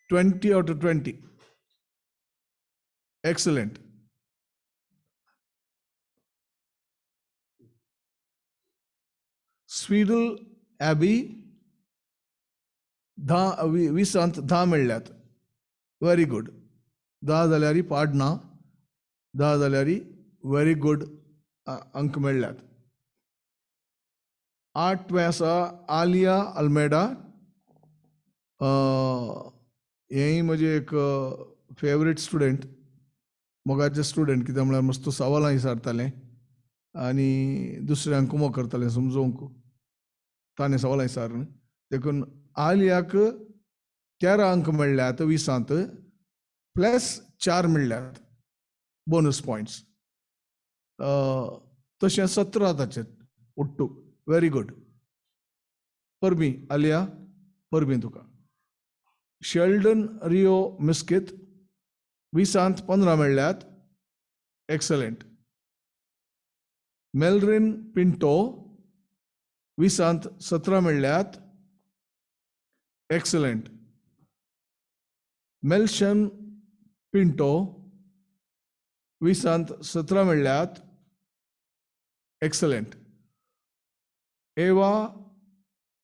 20 out of 20. एक्सलंट. स्वीडल ॲबी 20 10 मेळ्ळ्यात, व्हेरी गूड. 10 जाल्यार पाड ना, 10 जाल्यार व्हेरी गूड अंक मेळ्ळ्यात. 8वें आसा आलिया अल्मेडा. हेंय म्हजें एक फेवरेट स्टुडंट, मोगाचें स्टुडंट. कित्याक म्हळ्यार मस्त सवालां विचारतालें आनी दुसऱ्यांक कुमो करतालें समजोवंक. ताणें सवालां विचारलीं, देखून आलियाक 13 अंक मेळ्ळ्यात 20 प्लस 4 मेळ्ळ्यात बोनस पॉयंट्स. तशें 17 ताचे उट्टू. Very good. परबी आलिया, परबी तुका. शेल्डन रिओ मिस्कित 20 15 मेळ्ळ्यात. एक्सलंट. मेलरिन पिंटो 20 17 मेळ्ळ्यात. एक्सलंट. मेल्शन पिंटो 20 17 मेळ्ळ्यात. एक्सलंट. एवा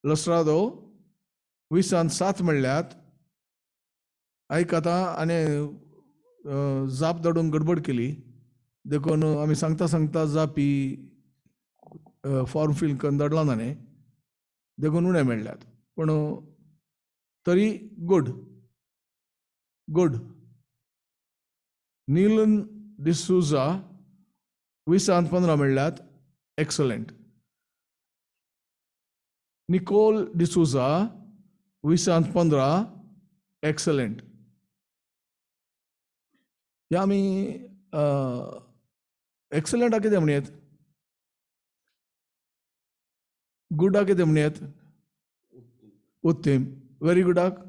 लस्रादो 20 7 मेळ्ळ्यात. आयक आतां आनी जाप धाडून गडबड केली, देखून आमी सांगता सांगता जापी फॉर्म फील करून धाडला ताणें, देखून उणें मेळ्ळ्यात. पूण तरी गूड, गूड. नीलन डिसुजा 20 15 मेळ्ळ्यात. एक्सलंट. Nicole D'Souza 20 15 excellent. ह्या आमी एक्सलंटाक कितें म्हणयत? गुडाक कितें म्हणयत? उत्तम. व्हेरी गुडाक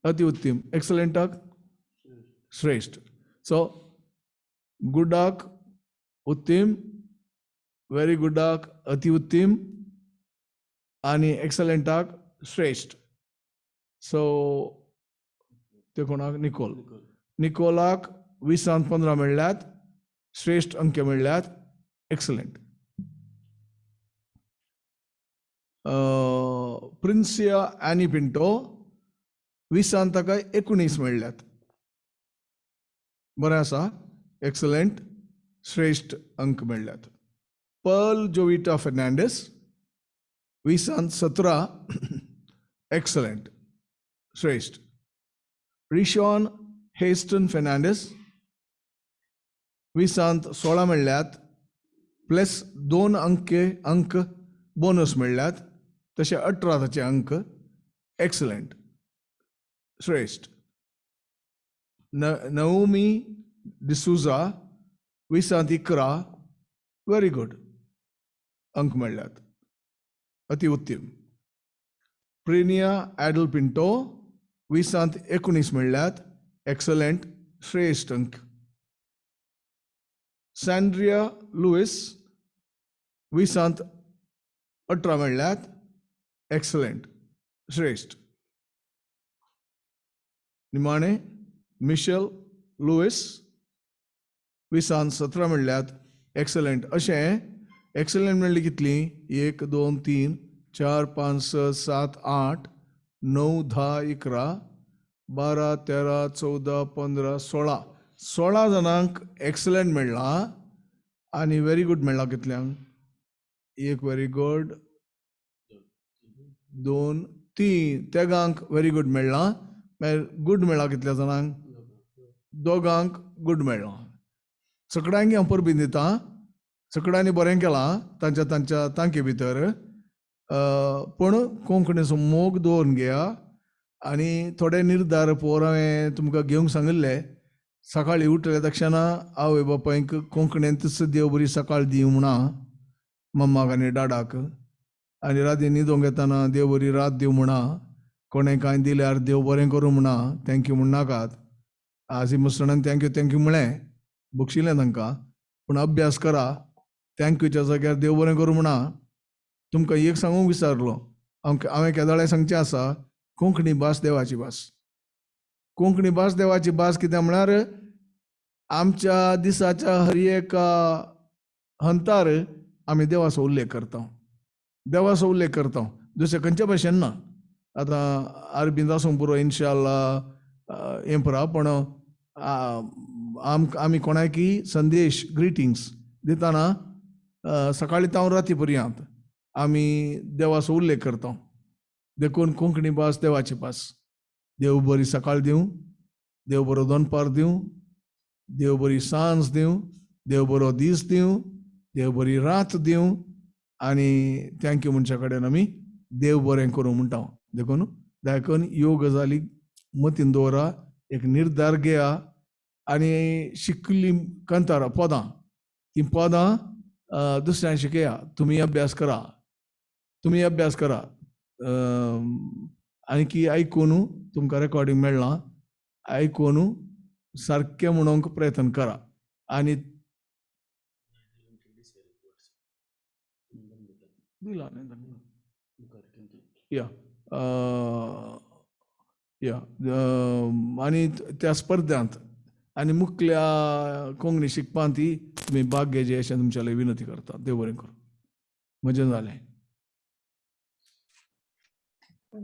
अति उत्तम. एक्सलंटाक श्रेष्ठ. सो गुडाक उत्तम, व्हेरी गुडाक अति उत्तम आणि एक्सलंटाक श्रेष्ठ. सो ते कोणाक? निकोल. निकोलाक 20/15 मेळ्ळ्यात, श्रेष्ठ अंक मेळ्ळ्यात. एक्सलंट. प्रिन्सिया ॲनी पिंटो 20 ताका 19 मेळ्ळ्यात. बरें आसा. एक्सलंट, श्रेष्ठ अंक मेळ्ळ्यात. पर्ल जोविटा फेर्नांडीस 20/17 एक्सलंट, श्रेष्ठ. रिशॉन हेस्टन फेर्नांडीस 20/16 मेळ्ळ्यात, प्लस 2 अंक बोनस मेळ्ळ्यात. तशे 18 ताचे अंक. एक्सलंट, श्रेष्ठ. नवोमी डिसूजा 20/11 व्हेरी गुड अंक मेळ्ळ्यात, अति उत्तम. प्रिनिया ॲडल पिंटो 20/19 मेळ्ळ्यात. एक्सलंट, श्रेष्ठ अंक. सॅन्ड्रिया लुईस 20/18 मेळ्ळ्यात. एक्सलंट, श्रेष्ठ. निमाणे मिशेल लुईस 20/17 मेळ्ळ्यात. एक्सलंट. अशें एक्सलंट मेळ्ळी कितली? 1 2 3 4 5 6 7 8 9 10 11 12 13 14 15 16 जाणांक एक्सलंट मेळ्ळा. आनी व्हेरी गुड मेळ्ळा कितल्यांक? 1 व्हेरी गुड, 2 3 तेगांक व्हेरी गुड मेळ्ळा. मागीर गुड मेळ्ळा कितल्या जाणांक? 2गांक गुड मेळ्ळा. सगळ्यांक हांव परबीन दिता. सगळ्यांनी बरें केलां तांच्या तांके भितर. पूण कोंकणीचो मोग दवरून घेया. आनी थोडे निर्धार पळोवन हांवें तुमकां घेवंक सांगिल्ले. सकाळीं उठले तक्षणा आवय बापायक कोंकणींतच देव बरी सकाळ दिवं म्हणा मम्माक आनी डाडाक. आनी राती न्हिदोंक येताना देव बरी रात दिवं म्हणा. कोणें कांय दिल्यार देव बरें करूं म्हणा. थँक्यू म्हणनाकात. आजी मुसणान थँक्यू म्हळें, बक्षिलें तांकां. पूण अभ्यास करा. थँक्यूच्या जाग्यार देव बरें करूं म्हणा. तुमकां एक सांगूंक विचारलो, हांवें केदाळे सांगचें आसा, कोंकणी भास देवाची भास. कोंकणी भास देवाची भास कित्याक म्हळ्यार आमच्या दिसाच्या हर एका हंतार आमी देवाचो उल्लेख करता. देवाचो उल्लेख करता, दुसरे खंयच्या भाशेन ना. आतां अरबींत आसूं पुरो इन्शाल्ला हें पळय. पण आमी कोणाकी संदेश ग्रिटिंग्स दिताना सकाळीं तावन राती पर्यंत आमी देवाचो उल्लेख करता. देखून कोंकणी भास देवाची भास. देव बरी सकाळ दिवं, देव बरो दनपार दिवं, देव बरी सांज दिवं, देव बरो दीस दिवं, देव बरी रात दिवं. आनी थँक्यू म्हणच्या कडेन आमी देव बरें करूं म्हणटा. देखून देखून ह्यो गजाली मतीन दवरा, एक निर्धार घेया. आनी शिकली कंतारां पदां, ती पदां दुसऱ्यांक शिकया. तुमी अभ्यास करा. आनी की आयकून तुमकां रेकॉर्डिंग मेळ्ळां, आयकून सारकें म्हणूंक प्रयत्न करा. आनी आनी त्या स्पर्धांत आनी मुखल्या कोंकणी शिकपांती तुमी भाग घेवचे अशें तुमच्या विनंती करता. देव बरें करूं. म्हजें जालें.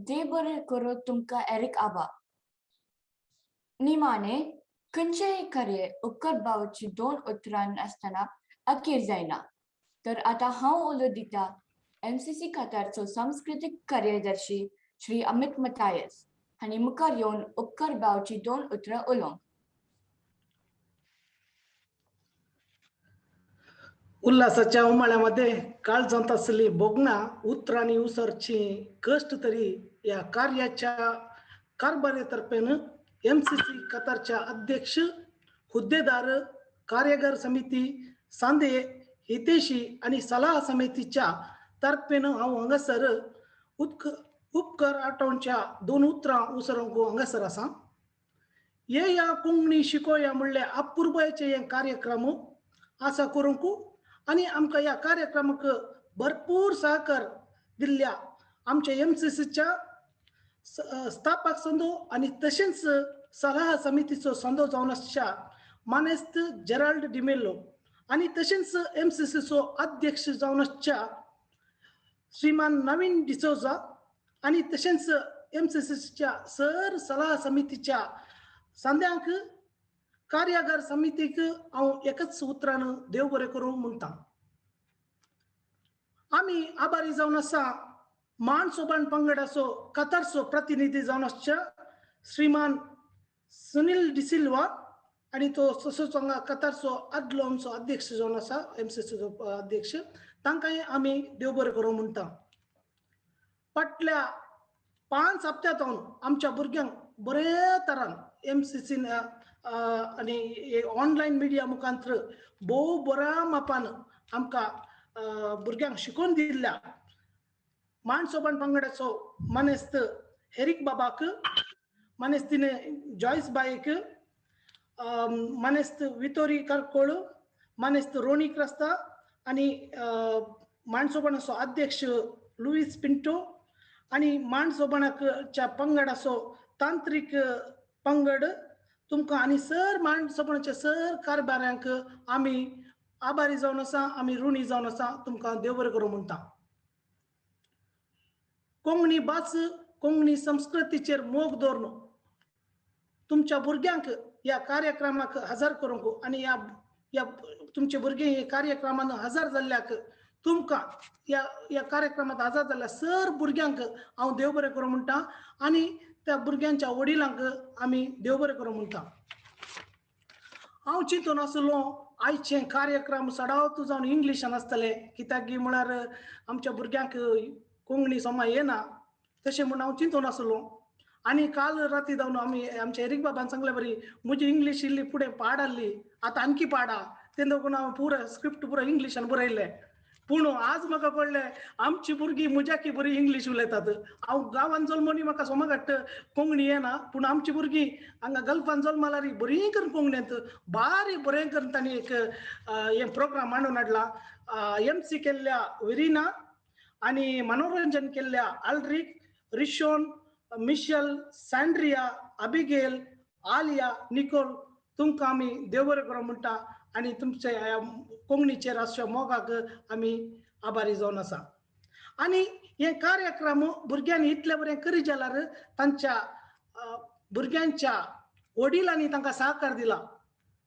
देव बरें करूं तुमकां एरिक आबा. निमाणे खंयचेय कार्य उपकार भावाची 2 उतरां आसतना अखेर जायना. तर आतां हांव उलो दिता MCC कतारचो सांस्कृतीक कार्यदर्शी श्री अमित मतायस हांणी मुखार येवन उपकार भावाची 2 उतरां उलोवंक. उल्हासाच्या उमाळ्यामध्ये काळजांत असली बोगना उतरांनी उसरची कष्ट तरी या कार्याच्या कारभारीतर्फेनं MCC कतारच्या अध्यक्ष हुद्देदार कार्यगर समिती सांदे हितेशी आणि सल्ला समितीच्या तर्फेनं हांव हांगासर उपकार आठवणच्या 2 उतरां उसरांक हांगासर आसा. हे या कोंकणी शिकोया म्हणल्या अपूर्वचे हे कार्यक्रम आसा करूंक आणि आमकां ह्या कार्यक्रमाक भरपूर सहकार दिल्ल्या आमच्या MCCच्या स्थापक संदो आणि तशेंच सल्ला समितीचो संदो जावन आसच्या मानेस्त जेराल्ड डिमेलो आणि तशेंच MCCचो अध्यक्ष जावन आसच्या श्रीमान नवीन डिसोजा आणि तशेंच MCCच्या सर सल्ला समितीच्या सांद्यांक कार्यगर समितीक हांव एकच उतरान देव बरें करूं म्हणटा. आमी आभारी जावन आसा मानसोबान पंगडाचो कतारचो प्रतिनिधी जावन आसच्या श्रीमान सुनील डिसिल्वा आणि तो तसोच हांगा कतारचो आदलो आमचो अध्यक्ष जावन आसा MCCचो अध्यक्ष, तांकांय आमी देव बरें करूं म्हणटा. फाटल्या 5 हप्त्यांत आमच्या भुरग्यांक बरे तरान MCCन आणि ऑनलायन मिडिया मुखांतर भोव बऱ्या मापान आमकां भुरग्यांक शिकोवन दिल्ल्या मानसोबान पंगडाचो मानेस्त हेरीक बाबाक, मानेस्तीन जॉयस बायक, मानेस्त वितोरी कारकोळ, मानेस्त रोनी क्रास्ता आणि मानसोबानाचो अध्यक्ष लुईस पिंटो आणि मानसोबानाच्या पंगडाचो तांत्रीक पंगड तुमकां आणि सर मानसोबानाच्या सर कारभाऱ्यांक आमी आभारी जावन आसा, आमी ऋणी जावन आसा, तुमकां देव बरें करूं म्हणटा. कोंकणी भास कोंकणी संस्कृतीचेर मोग दवरून तुमच्या भुरग्यांक ह्या कार्यक्रमाक हजर करूंक आणि ह्या तुमचे भुरगे हे कार्यक्रमान हजर जाल्ल्याक तुमकां ह्या कार्यक्रमात हजर जाल्ल्या सर भुरग्यांक हांव देव बरें करूं म्हणटा आणि त्या भुरग्यांच्या वडिलांक आमी देव बरें करूं म्हणटा. हांव चिंतून आसलो आयचे कार्यक्रम सडावत जावन इंग्लिशान आसतले, कित्याक म्हळ्यार आमच्या भुरग्यांक कोंकणी सोमा येना तशें म्हूण हांव चिंतून आसलो. आणि काल राती जावन आमी आमच्या एरीक बाबान सांगले बरी म्हजी इंग्लीश इल्ली फुडें पाड आसली, आतां आणखी पाडा, तें देखून हांव पुरो स्क्रिप्ट पुरो इंग्लिशान बरयले. पूण आज म्हाका कळ्ळें आमची भुरगीं म्हज्याकी बरी इंग्लीश उलयतात. हांव गांवांत जल्मोनी म्हाका सोमाघाट कोंकणी येना, पूण आमची भुरगीं हांगा गल्फान जल्माल्यार बरी करून कोंकणींत बारीक बरें करून तांणी एक हे प्रोग्राम मांडून हाडला. MC केल्ल्या वेरिना आणि मनोरंजन केल्ल्या आल्ड्रिक, रिशोन, मिशेल, सॅन्ड्रिया, अबिगेल, आलिया, निकोल, तुमकां आमी देव बरें करूं म्हणटा आणि तुमचे कोंकणीचेर आसच्या मोगाक आमी आभारी जावन आसा. आणि हे कार्यक्रम भुरग्यांनी इतले बरें करी जाल्यार तांच्या भुरग्यांच्या वडिलांनी तांकां सहकार दिला.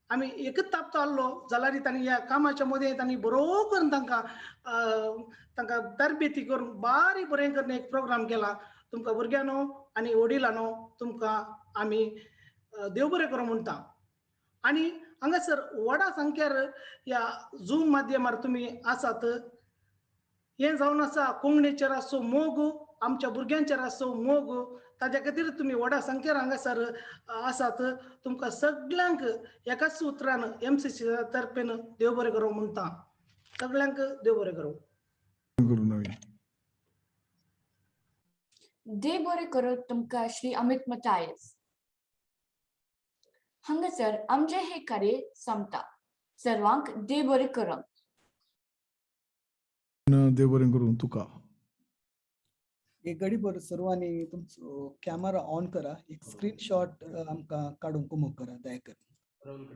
आमी एकच तापतो आसलो जाल्यार तांणी ह्या कामाच्या मदें तांणी बरो करून तांकां तरबेती करून बारीक बरें करून एक प्रोग्राम केला. तुमकां भुरग्यांनो आनी वडिलांनो तुमकां आमी देव बरें करूं म्हणटा. आणि हांगासर व्हडा संख्यार ह्या झूम माध्यमार तुमी आसात. हें जावन आसा कोंकणीचेर आसचो मोग, आमच्या भुरग्यांचेर आसचो मोग, ताज्या खातीर तुमी व्हडा संख्यार हांगासर आसात. तुमकां सगळ्यांक एकाच उतरान MCC तर्फेन देव बरें करूं म्हणटा. सगळ्यांक देव बरें करूं. देव बरें करूं तुमकां श्री अमित मतायस. हांगासर आमचे हे कार्य संपता. सर्वांक देव बरें करूं. देव बरें करूं तुका. एक घडीभर सर्वांनी तुमचो कॅमेरा ऑन करा. एक स्क्रीनशॉट आमकां काडूंक मोग करा दया करून.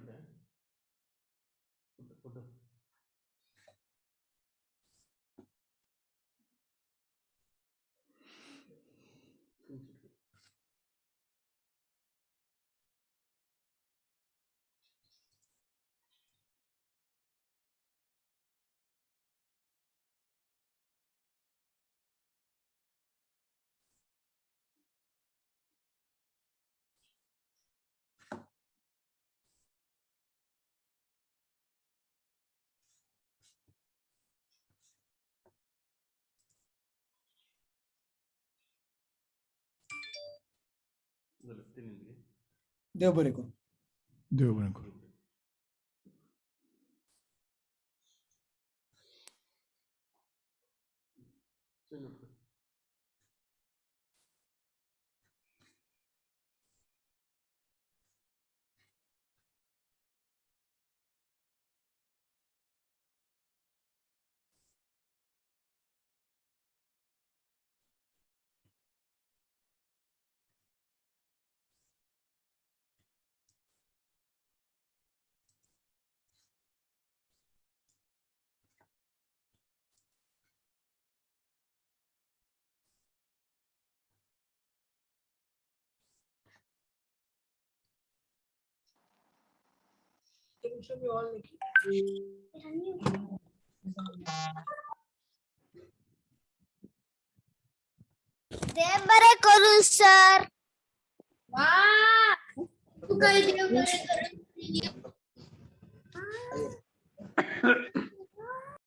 देव बरें करूं. देव बरें करूं. देव बरें करूं सर. तू काही देव बरें करू.